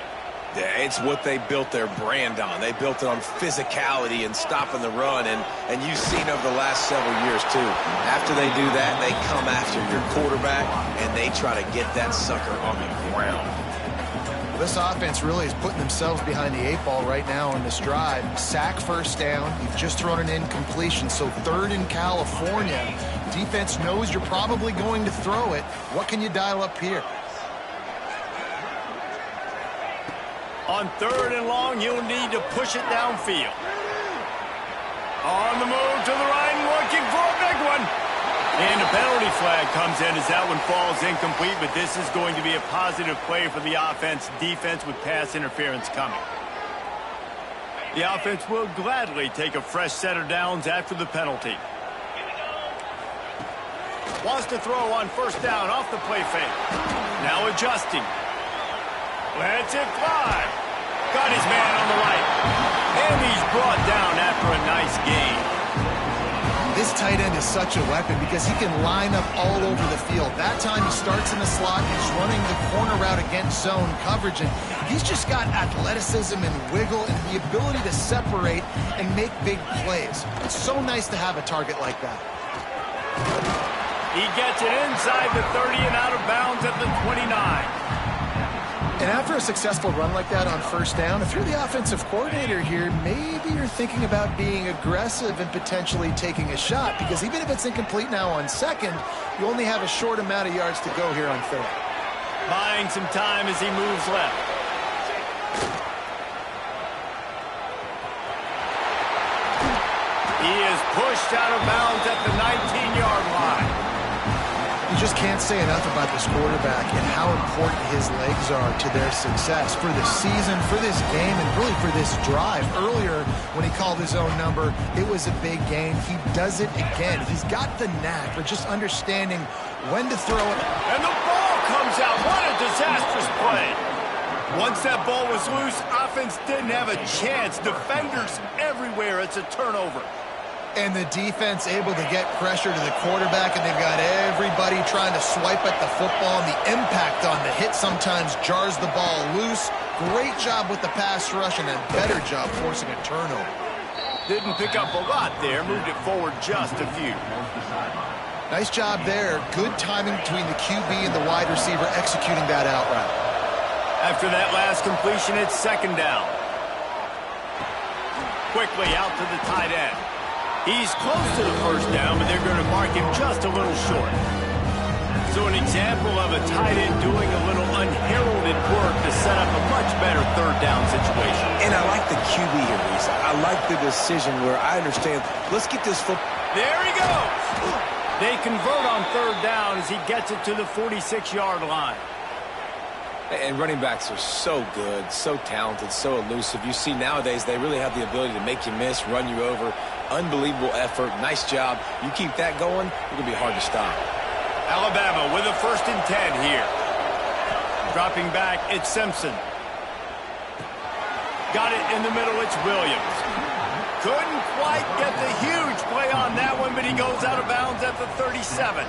Yeah, it's what they built their brand on. They built it on physicality and stopping the run, and you've seen over the last several years, too. After they do that, they come after your quarterback, and they try to get that sucker on the ground. This offense really is putting themselves behind the 8 ball right now on this drive. Sack 1st down. You've just thrown an incompletion, so 3rd in California. Defense knows you're probably going to throw it. What can you dial up here? On 3rd and long, you'll need to push it downfield. On the move to the right, looking for a big one. And a penalty flag comes in as that one falls incomplete, but this is going to be a positive play for the offense. Defense with pass interference coming. The offense will gladly take a fresh set of downs after the penalty. Wants to throw on 1st down off the play fake. Now adjusting. Lets it fly. Got his man on the right. And he's brought down after a nice gain. This tight end is such a weapon because he can line up all over the field. That time he starts in the slot. He's running the corner route against zone coverage. And he's just got athleticism and wiggle and the ability to separate and make big plays. It's so nice to have a target like that. He gets it inside the 30 and out of bounds at the 29. And after a successful run like that on first down, if you're the offensive coordinator here, maybe you're thinking about being aggressive and potentially taking a shot, because even if it's incomplete now on second, you only have a short amount of yards to go here on third. Buying some time as he moves left. He is pushed out of bounds at the 19-yard line. You just can't say enough about this quarterback and how important his legs are to their success for the season, for this game, and really for this drive. Earlier, when he called his own number, it was a big gain. He does it again. He's got the knack for just understanding when to throw it. And the ball comes out. What a disastrous play. Once that ball was loose, offense didn't have a chance. Defenders everywhere. It's a turnover. And the defense able to get pressure to the quarterback, and they've got everybody trying to swipe at the football, and the impact on the hit sometimes jars the ball loose. Great job with the pass rush, and a better job forcing a turnover. Didn't pick up a lot there, moved it forward just a few. Nice job there. Good timing between the QB and the wide receiver executing that out route. After that last completion, it's second down. Quickly out to the tight end. He's close to the first down, but they're going to mark him just a little short. So an example of a tight end doing a little unheralded work to set up a much better third down situation. And I like the QB here, Reese. I like the decision where I understand, let's get this football. There he goes. They convert on third down as he gets it to the 46-yard line. And running backs are so good, so talented, so elusive. You see nowadays they really have the ability to make you miss, run you over. Unbelievable effort. Nice job. You keep that going, it's going to be hard to stop. Alabama with a 1st and 10 here. Dropping back, it's Simpson. Got it in the middle, it's Williams. Couldn't quite get the huge play on that one, but he goes out of bounds at the 37.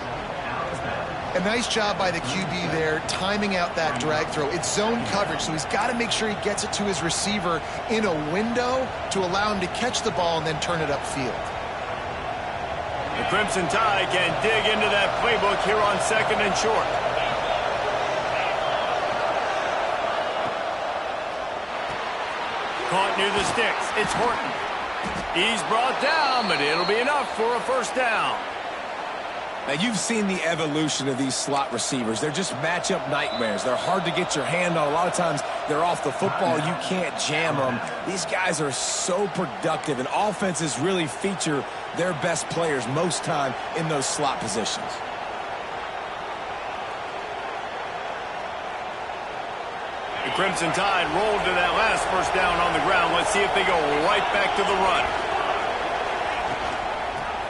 A nice job by the QB there, timing out that drag throw. It's zone coverage, so he's got to make sure he gets it to his receiver in a window to allow him to catch the ball and then turn it upfield. The Crimson Tide can dig into that playbook here on 2nd and short. Caught near the sticks. It's Horton. He's brought down, but it'll be enough for a first down. Now, you've seen the evolution of these slot receivers. They're just matchup nightmares. They're hard to get your hand on. A lot of times, they're off the football. You can't jam them. These guys are so productive, and offenses really feature their best players most time in those slot positions. The Crimson Tide rolled to that last first down on the ground. Let's see if they go right back to the run.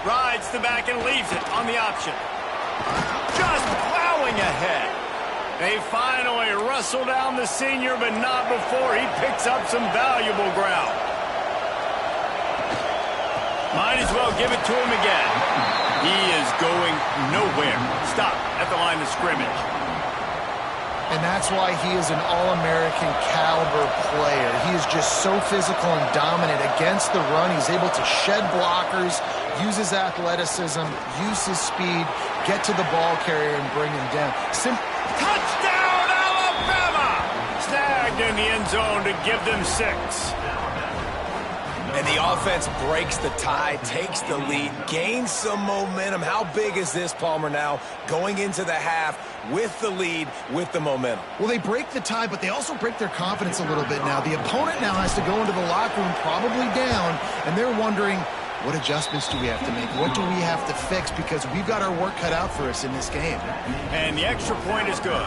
Rides the back and leaves it on the option. Just plowing ahead. They finally wrestle down the senior, but not before he picks up some valuable ground. Might as well give it to him again. He is going nowhere. Stop at the line of scrimmage. And that's why he is an All-American caliber player. He is just so physical and dominant against the run. He's able to shed blockers, use his athleticism, use his speed, get to the ball carrier and bring him down. Touchdown, Alabama! Snagged in the end zone to give them 6. And the offense breaks the tie, takes the lead, gains some momentum. How big is this, Palmer, now going into the half with the lead, with the momentum? Well, they break the tie, but they also break their confidence a little bit now. The opponent now has to go into the locker room probably down, and they're wondering, what adjustments do we have to make? What do we have to fix? Because we've got our work cut out for us in this game. And the extra point is good.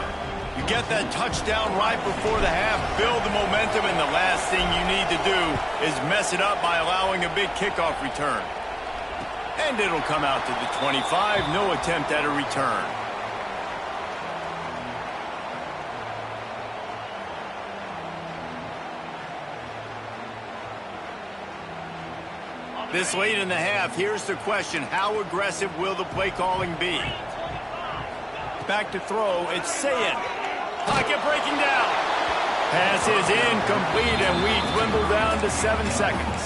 You get that touchdown right before the half, build the momentum, and the last thing you need to do is mess it up by allowing a big kickoff return. And it'll come out to the 25, no attempt at a return. This late in the half, here's the question, how aggressive will the play calling be? Back to throw, it's Sayin. Pocket breaking down. Pass is incomplete, and we dwindle down to 7 seconds.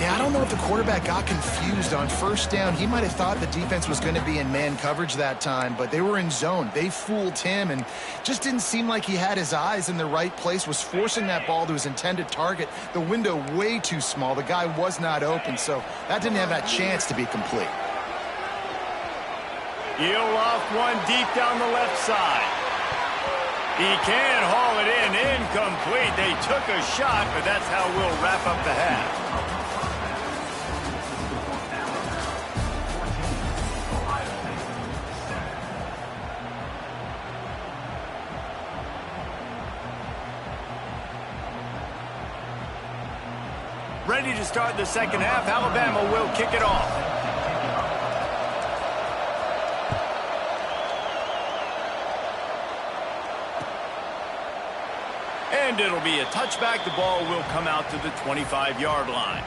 Yeah, I don't know if the quarterback got confused on first down. He might have thought the defense was going to be in man coverage that time, but they were in zone. They fooled him and just didn't seem like he had his eyes in the right place, was forcing that ball to his intended target. The window way too small. The guy was not open, so that didn't have that chance to be complete. He'll loft one deep down the left side. He can haul it in. Incomplete. They took a shot, but that's how we'll wrap up the half. Ready to start the second half. Alabama will kick it off. And it'll be a touchback. The ball will come out to the 25-yard line.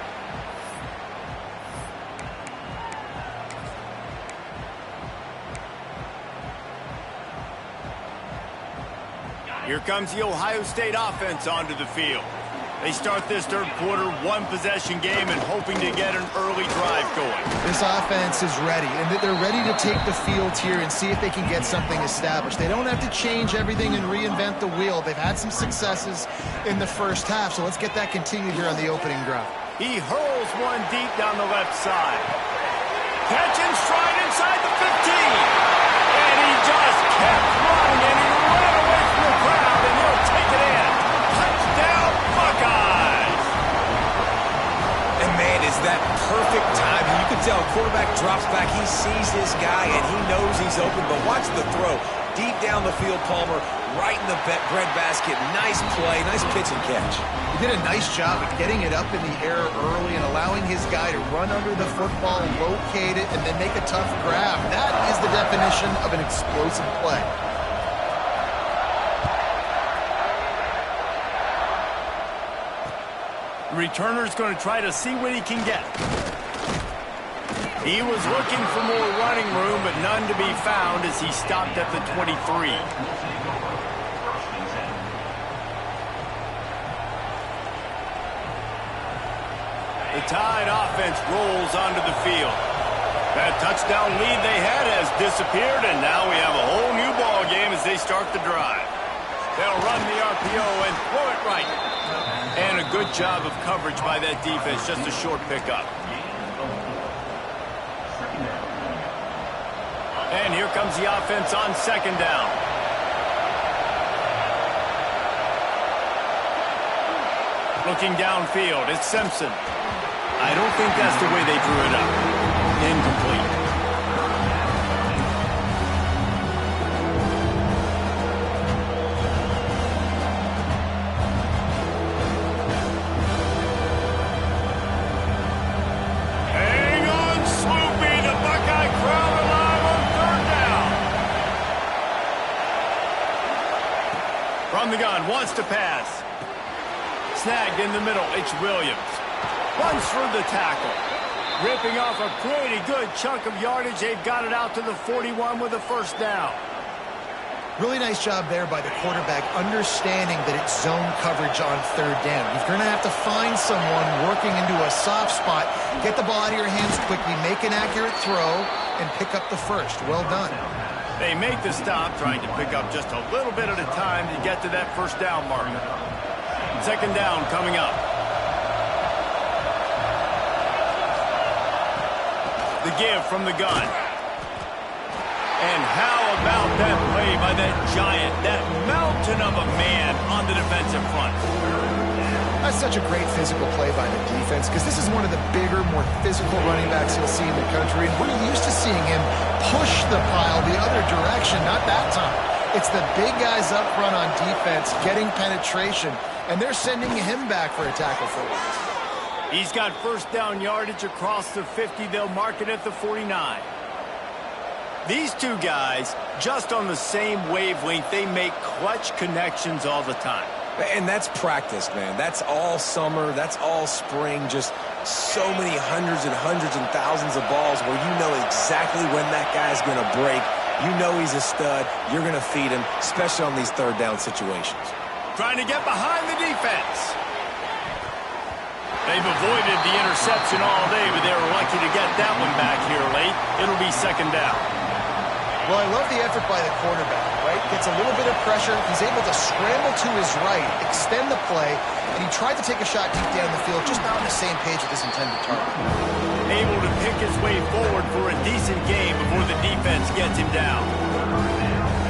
Here comes the Ohio State offense onto the field. They start this third quarter, one-possession game, and hoping to get an early drive going. This offense is ready, and they're ready to take the field here and see if they can get something established. They don't have to change everything and reinvent the wheel. They've had some successes in the first half, so let's get that continued here on the opening drive. He hurls one deep down the left side. Catch and stride inside the 15. And he just kept running, and he ran away from the crowd, and he'll take it in. Touchdown, Buckeyes! And man, is that perfect timing. You can tell quarterback drops back. He sees his guy, and he knows he's open. But watch the throw. Deep down the field, Palmer, right in the breadbasket. Nice play, nice pitch and catch. He did a nice job of getting it up in the air early and allowing his guy to run under the football, locate it, and then make a tough grab. That is the definition of an explosive play. The returner's going to try to see what he can get. He was looking for more running room, but none to be found as he stopped at the 23. The Tide offense rolls onto the field. That touchdown lead they had has disappeared, and now we have a whole new ball game as they start the drive. They'll run the RPO and throw it right. And a good job of coverage by that defense, just a short pickup. And here comes the offense on second down. Looking downfield, it's Simpson. I don't think that's the way they drew it up. Incomplete. Hang on, Sloopy. The Buckeye crowd alive on third down. From the gun, wants to pass. Snagged in the middle, it's Williams. Runs through the tackle. Ripping off a pretty good chunk of yardage. They've got it out to the 41 with a first down. Really nice job there by the quarterback, understanding that it's zone coverage on third down. You're going to have to find someone working into a soft spot, get the ball out of your hands quickly, make an accurate throw, and pick up the first. Well done. They make the stop, trying to pick up just a little bit at a time to get to that first down mark. Second down coming up. The give from the gun. And how about that play by that giant, that mountain of a man on the defensive front? That's such a great physical play by the defense because this is one of the bigger, more physical running backs you'll see in the country. And we're used to seeing him push the pile the other direction, not that time. It's the big guys up front on defense getting penetration, and they're sending him back for a tackle for once. He's got first down yardage across the 50. They'll mark it at the 49. These two guys, just on the same wavelength, they make clutch connections all the time. And that's practice, man. That's all summer. That's all spring. Just so many hundreds and thousands of balls where you know exactly when that guy's going to break. You know he's a stud. You're going to feed him, especially on these third down situations. Trying to get behind the defense. They've avoided the interception all day, but they were lucky to get that one back here late. It'll be second down. Well, I love the effort by the quarterback, right? Gets a little bit of pressure. He's able to scramble to his right, extend the play, and he tried to take a shot deep down the field, just not on the same page with his intended target. Able to pick his way forward for a decent game before the defense gets him down.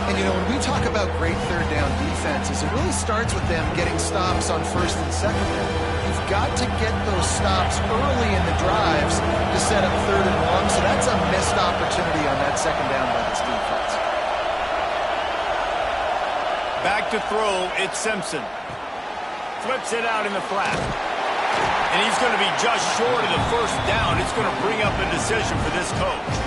And, you know, when we talk about great third down defenses, it really starts with them getting stops on first and second down. You've got to get those stops early in the drives to set up third and long, so that's a missed opportunity on that second down by this defense. Back to throw, it's Simpson. Flips it out in the flat. And he's going to be just short of the first down. It's going to bring up a decision for this coach.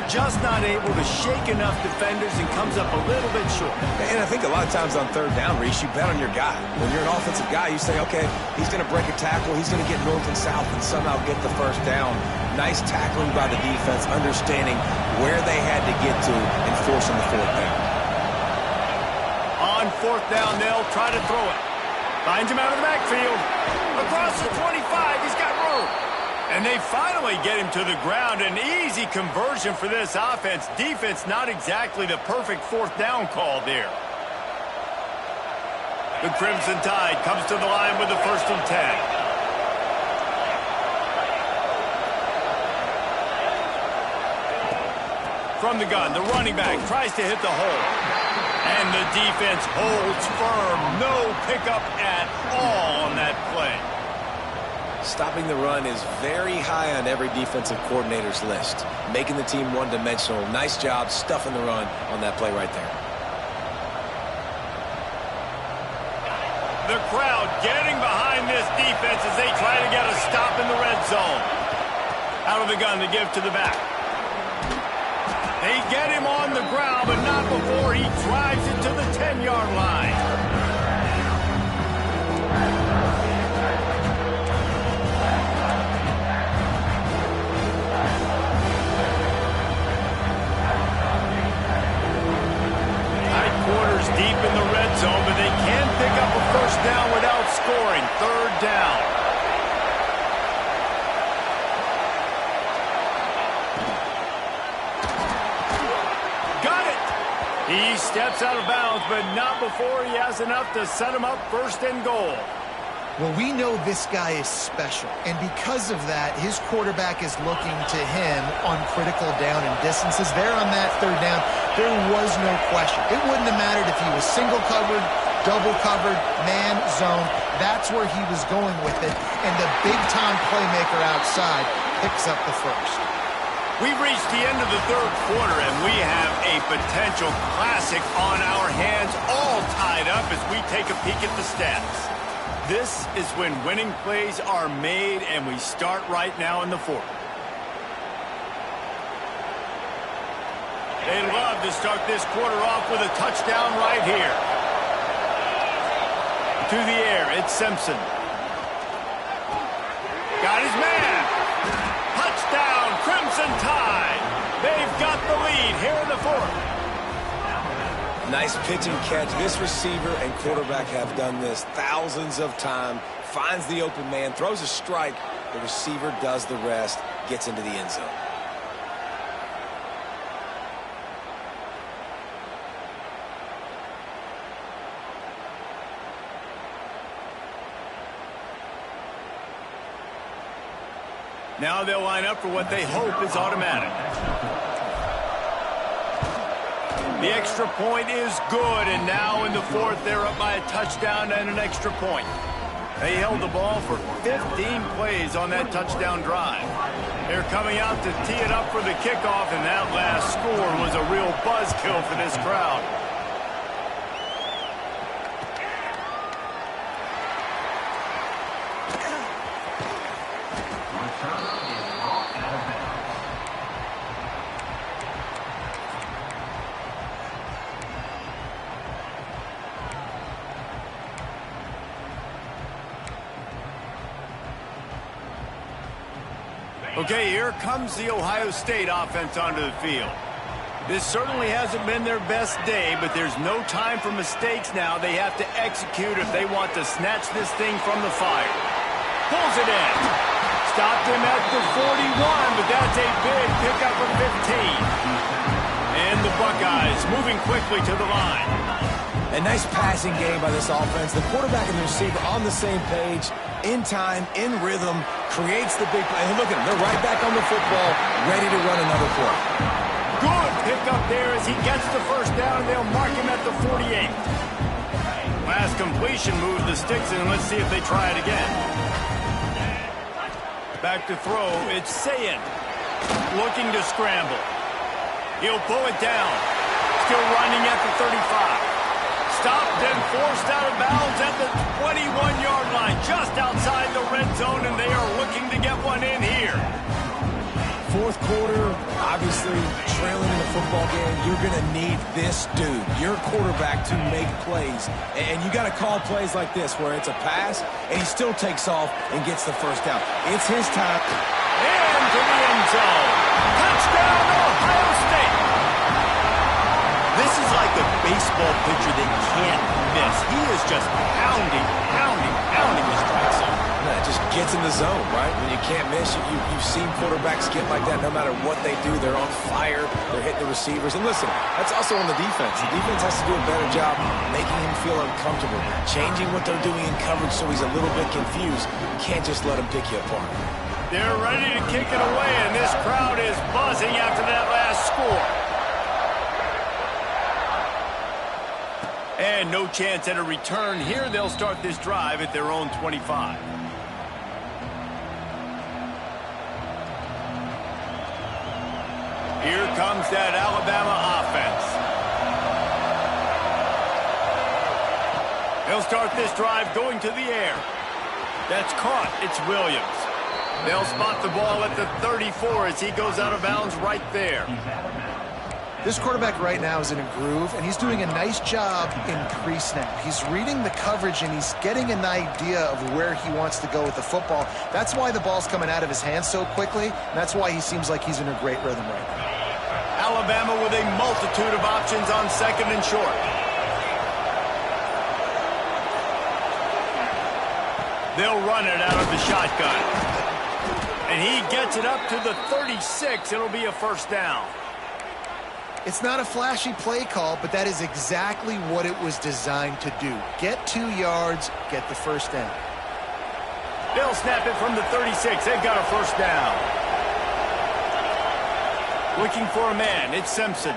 Just not able to shake enough defenders and comes up a little bit short. And I think a lot of times on third down, Reese, you bet on your guy. When you're an offensive guy, you say, okay, he's going to break a tackle, he's going to get north and south and somehow get the first down. Nice tackling by the defense, understanding where they had to get to and forcing the fourth down. On fourth down, they'll try to throw it. Finds him out of the backfield. Across the 25, he's got room. And they finally get him to the ground. An easy conversion for this offense. Defense not exactly the perfect fourth down call there. The Crimson Tide comes to the line with the 1st and 10. From the gun, the running back tries to hit the hole. And the defense holds firm. No pickup at all on that play. Stopping the run is very high on every defensive coordinator's list. Making the team one-dimensional. Nice job stuffing the run on that play right there. The crowd getting behind this defense as they try to get a stop in the red zone. Out of the gun to give to the back. They get him on the ground, but not before he drives it to the 10-yard line. Deep in the red zone, but they can pick up a first down without scoring. Third down. Got it! He steps out of bounds, but not before he has enough to set him up 1st and goal. Well, we know this guy is special, and because of that, his quarterback is looking to him on critical down and distances. There on that third down, there was no question. It wouldn't have mattered if he was single covered, double covered, man, zone. That's where he was going with it, and the big-time playmaker outside picks up the first. We've reached the end of the third quarter, and we have a potential classic on our hands, all tied up as we take a peek at the stats. This is when winning plays are made, and we start right now in the fourth. They love to start this quarter off with a touchdown right here. To the air, it's Simpson. Got his man. Touchdown, Crimson Tide. They've got the lead here in the fourth. Nice pitch and catch. This receiver and quarterback have done this thousands of times. Finds the open man, throws a strike. The receiver does the rest, gets into the end zone. Now they'll line up for what they hope is automatic. The extra point is good, and now in the fourth, they're up by a touchdown and an extra point. They held the ball for 15 plays on that touchdown drive. They're coming out to tee it up for the kickoff, and that last score was a real buzzkill for this crowd. Okay, here comes the Ohio State offense onto the field. This certainly hasn't been their best day, but there's no time for mistakes now. They have to execute if they want to snatch this thing from the fire. Pulls it in. Stopped him at the 41, but that's a big pickup of 15. And the Buckeyes moving quickly to the line. A nice passing game by this offense. The quarterback and the receiver on the same page, in time, in rhythm, creates the big play. And look at them. They're right back on the football, ready to run another play. Good pickup there as he gets the first down. They'll mark him at the 48. Last completion moved the sticks in. Let's see if they try it again. Back to throw. It's Sayin. Looking to scramble. He'll pull it down. Still running at the 35. Stopped and forced out of bounds at the 21-yard line, just outside the red zone, and they are looking to get one in here. Fourth quarter, obviously trailing in the football game. You're going to need this dude, your quarterback, to make plays. And you got to call plays like this where it's a pass, and he still takes off and gets the first down. It's his time. Into the end zone. Touchdown, Ohio State. This is like a baseball pitcher that can't miss. He is just pounding his strike zone. Yeah, it just gets in the zone, right? When you can't miss, you've seen quarterbacks get like that no matter what they do. They're on fire. They're hitting the receivers. And listen, that's also on the defense. The defense has to do a better job making him feel uncomfortable, changing what they're doing in coverage so he's a little bit confused. You can't just let him pick you apart. They're ready to kick it away, and this crowd is buzzing after that last score. And no chance at a return here. They'll start this drive at their own 25. Here comes that Alabama offense. They'll start this drive going to the air. That's caught. It's Williams. They'll spot the ball at the 34 as he goes out of bounds right there. This quarterback right now is in a groove, and he's doing a nice job in pre-snap. He's reading the coverage, and he's getting an idea of where he wants to go with the football. That's why the ball's coming out of his hands so quickly, and that's why he seems like he's in a great rhythm right now. Alabama with a multitude of options on second and short. They'll run it out of the shotgun. And he gets it up to the 36. It'll be a first down. It's not a flashy play call, but that is exactly what it was designed to do. Get 2 yards, get the first down. They'll snap it from the 36. They've got a first down. Looking for a man. It's Simpson.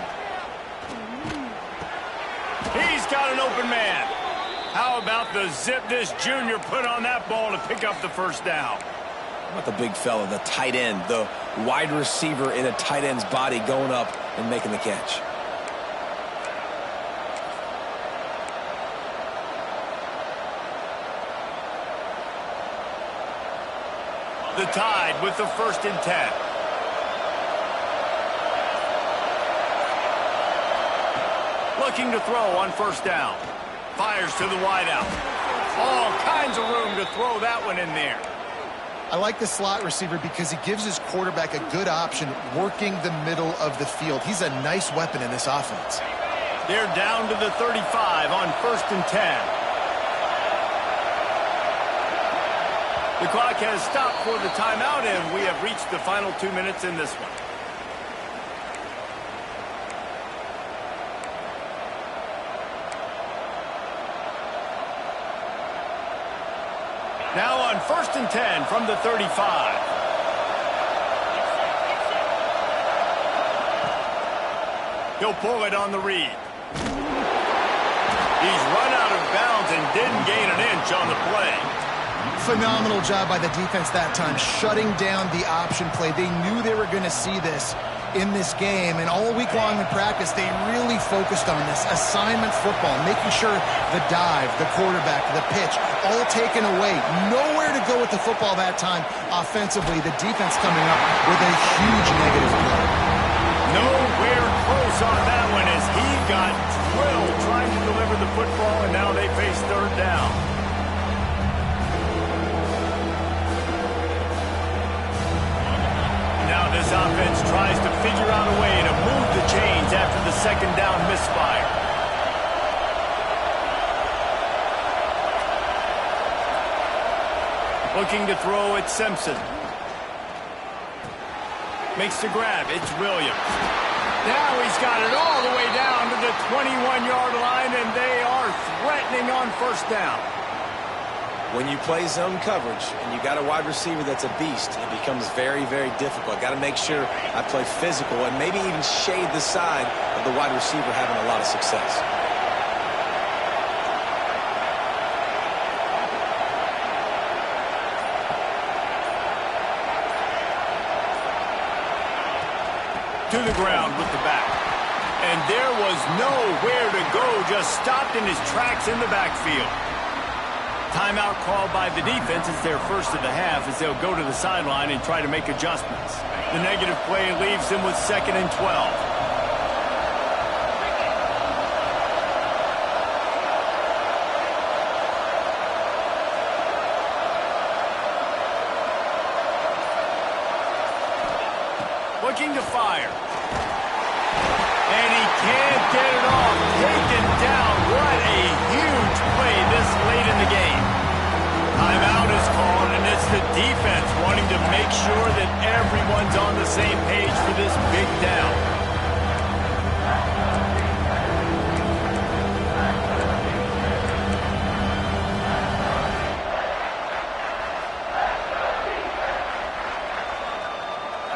He's got an open man. How about the zip this junior put on that ball to pick up the first down? How about the big fella, the tight end, the wide receiver in a tight end's body going up and making the catch. The Tide with the 1st and 10. Looking to throw on first down. Fires to the wideout. All kinds of room to throw that one in there. I like the slot receiver because he gives his quarterback a good option working the middle of the field. He's a nice weapon in this offense. They're down to the 35 on 1st and 10. The clock has stopped for the timeout, and we have reached the final 2 minutes in this one. Now on 1st and 10 from the 35. He'll pull it on the read. He's run out of bounds and didn't gain an inch on the play. Phenomenal job by the defense that time, shutting down the option play. They knew they were going to see this in this game, and all week long in practice, they really focused on this assignment football, making sure the dive, the quarterback, the pitch, all taken away. Nowhere to go with the football that time offensively. The defense coming up with a huge negative play. Nowhere close on that one as he got drilled trying to deliver the football, and now they face 3rd down. Now this offense tries to figure out a way to move the chains after the 2nd down misfire. Looking to throw at Simpson. Makes the grab. It's Williams. Now he's got it all the way down to the 21-yard line, and they are threatening on first down. When you play zone coverage and you got a wide receiver that's a beast, it becomes very, very difficult. Got to make sure I play physical and maybe even shade the side of the wide receiver having a lot of success. To the ground with the back. And there was nowhere to go, just stopped in his tracks in the backfield. Timeout called by the defense. It's their first of the half as they'll go to the sideline and try to make adjustments. The negative play leaves them with 2nd and 12. Looking to fire. And he can't get it off. Taken down. What a huge play this late in the game. Timeout is called, and it's the defense wanting to make sure that everyone's on the same page for this big down.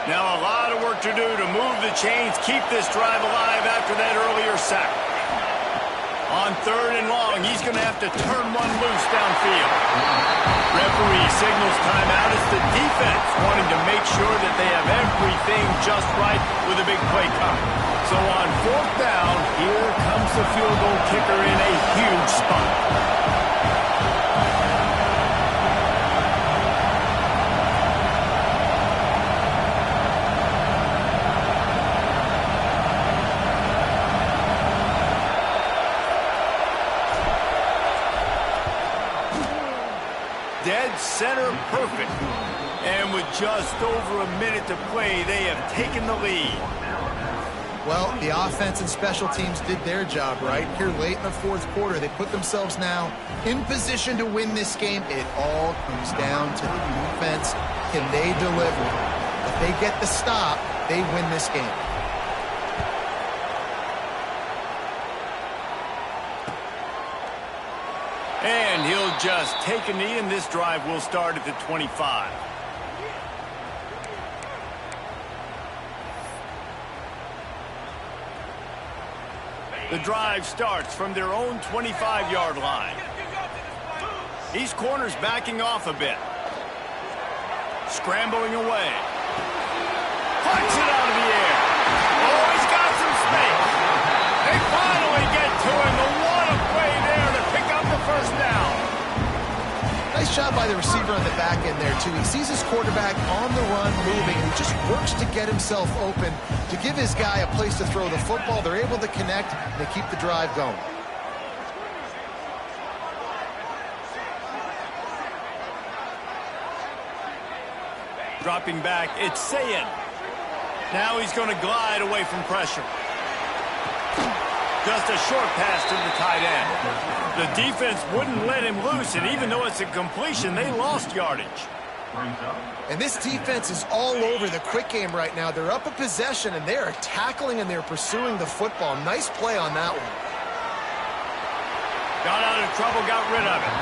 Now a lot of work to do to move the chains, keep this drive alive after that earlier sack. On 3rd and long, he's going to have to turn one loose downfield. Referee signals timeout. It's the defense wanting to make sure that they have everything just right with a big play coming. So on 4th down, here comes the field goal kicker in a huge spot. Dead center perfect. And with just over a minute to play, they have taken the lead. Well, the offense and special teams did their job, right? Here late in the 4th quarter, they put themselves now in position to win this game. It all comes down to the defense. Can they deliver? If they get the stop, they win this game. And he'll just take a knee, and this drive will start at the 25. The drive starts from their own 25-yard line. These corners backing off a bit. Scrambling away. Punch it out of the air. Oh, he's got some space. They finally get to him. What a play there to pick up the first down. Nice job by the receiver on the back end there, too. He sees his quarterback on the run moving, and he just works to get himself open to give his guy a place to throw the football. They're able to connect, and they keep the drive going. Dropping back, it's Sayed. Now he's going to glide away from pressure. Just a short pass to the tight end. The defense wouldn't let him loose, and even though it's a completion, they lost yardage. And this defense is all over the quick game right now. They're up a possession, and they are tackling and they're pursuing the football. Nice play on that one. Got out of trouble, got rid of it.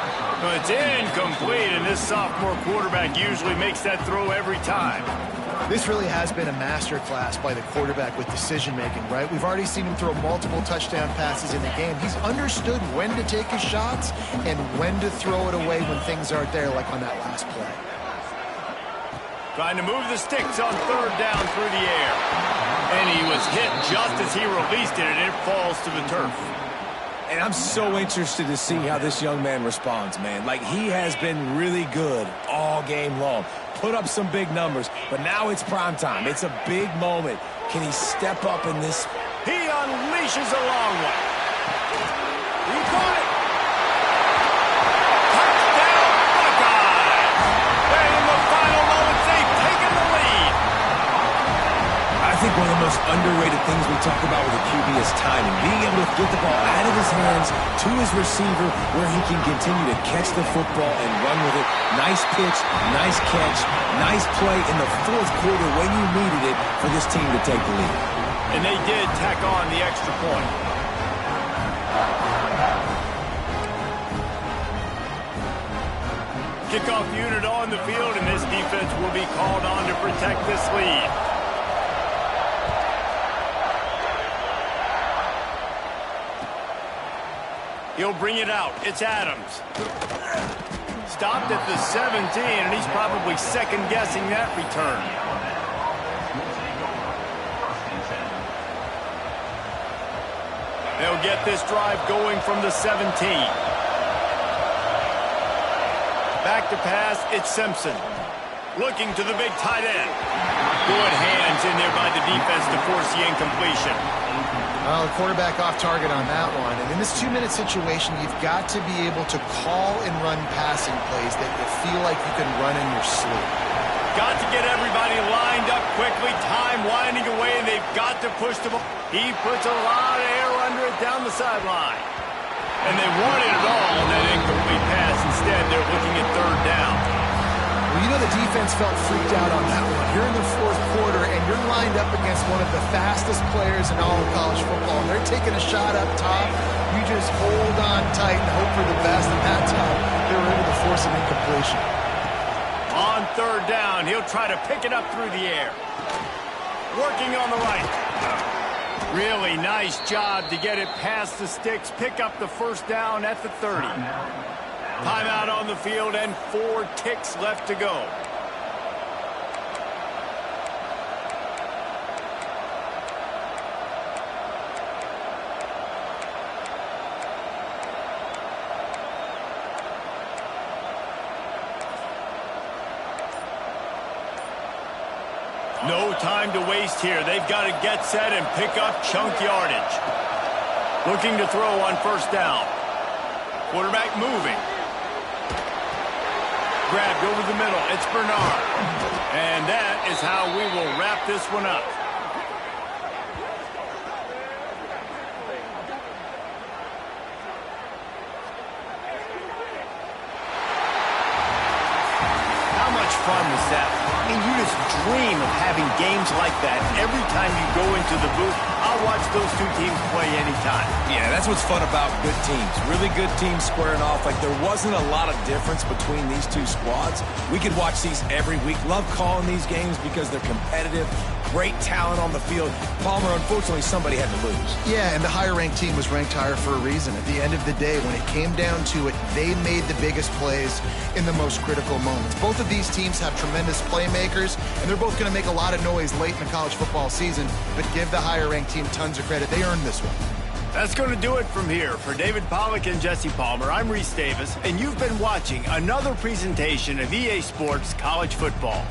But it's incomplete, and this sophomore quarterback usually makes that throw every time. This really has been a master class by the quarterback with decision-making, right? We've already seen him throw multiple touchdown passes in the game. He's understood when to take his shots and when to throw it away when things aren't there, like on that last play. Trying to move the sticks on 3rd down through the air. And he was hit just as he released it, and it falls to the turf. And I'm so interested to see how this young man responds, man. Like, he has been really good all game long. Put up some big numbers, but now it's prime time. It's a big moment. Can he step up in this? He unleashes a long one. He caught it. Touchdown, Buckeyes. And in the final moments, they've taken the lead. I think one of the most underrated things we talk about with a QB is timing. Being able to get the ball out of his hands to his receiver where he can continue to catch the football and run with it. Nice pitch, nice catch, nice play in the fourth quarter when you needed it for this team to take the lead. And they did tack on the extra point. Kickoff unit on the field, and this defense will be called on to protect this lead. He'll bring it out. It's Adams. Stopped at the 17, and he's probably second-guessing that return. They'll get this drive going from the 17. Back to pass, it's Simpson. Looking to the big tight end. Good hands in there by the defense to force the incompletion. Well, the quarterback off target on that one. And in this 2-minute situation, you've got to be able to call and run passing plays that you feel like you can run in your sleep. Got to get everybody lined up quickly. Time winding away, and they've got to push the ball. He puts a lot of air under it down the sideline. And they wanted it all on that incomplete pass. Instead, they're looking at third down. Well, you know the defense felt freaked out on that one. You're in the fourth quarter, and you're lined up against one of the fastest players in all of college football. And they're taking a shot up top. You just hold on tight and hope for the best. And that time, they were able to force an incompletion. On third down, he'll try to pick it up through the air. Working on the right. Really nice job to get it past the sticks, pick up the first down at the 30. Timeout on the field and 4 ticks left to go. No time to waste here. They've got to get set and pick up chunk yardage. Looking to throw on first down. Quarterback moving. Grabbed over the middle. It's Bernard. And that is how we will wrap this one up. How much fun was that? I mean, you just dream of having games like that every time you go into the booth. I'll watch those two teams play anytime. Yeah, that's what's fun about good teams. Really good teams squaring off. Like, there wasn't a lot of difference between these two squads. We could watch these every week. Love calling these games because they're competitive. Great talent on the field. Palmer, unfortunately, somebody had to lose. Yeah, and the higher-ranked team was ranked higher for a reason. At the end of the day, when it came down to it, they made the biggest plays in the most critical moments. Both of these teams have tremendous playmakers, and they're both going to make a lot of noise late in the college football season, but give the higher-ranked team tons of credit. They earned this one. That's going to do it from here. For David Pollack and Jesse Palmer, I'm Reese Davis, and you've been watching another presentation of EA Sports College Football.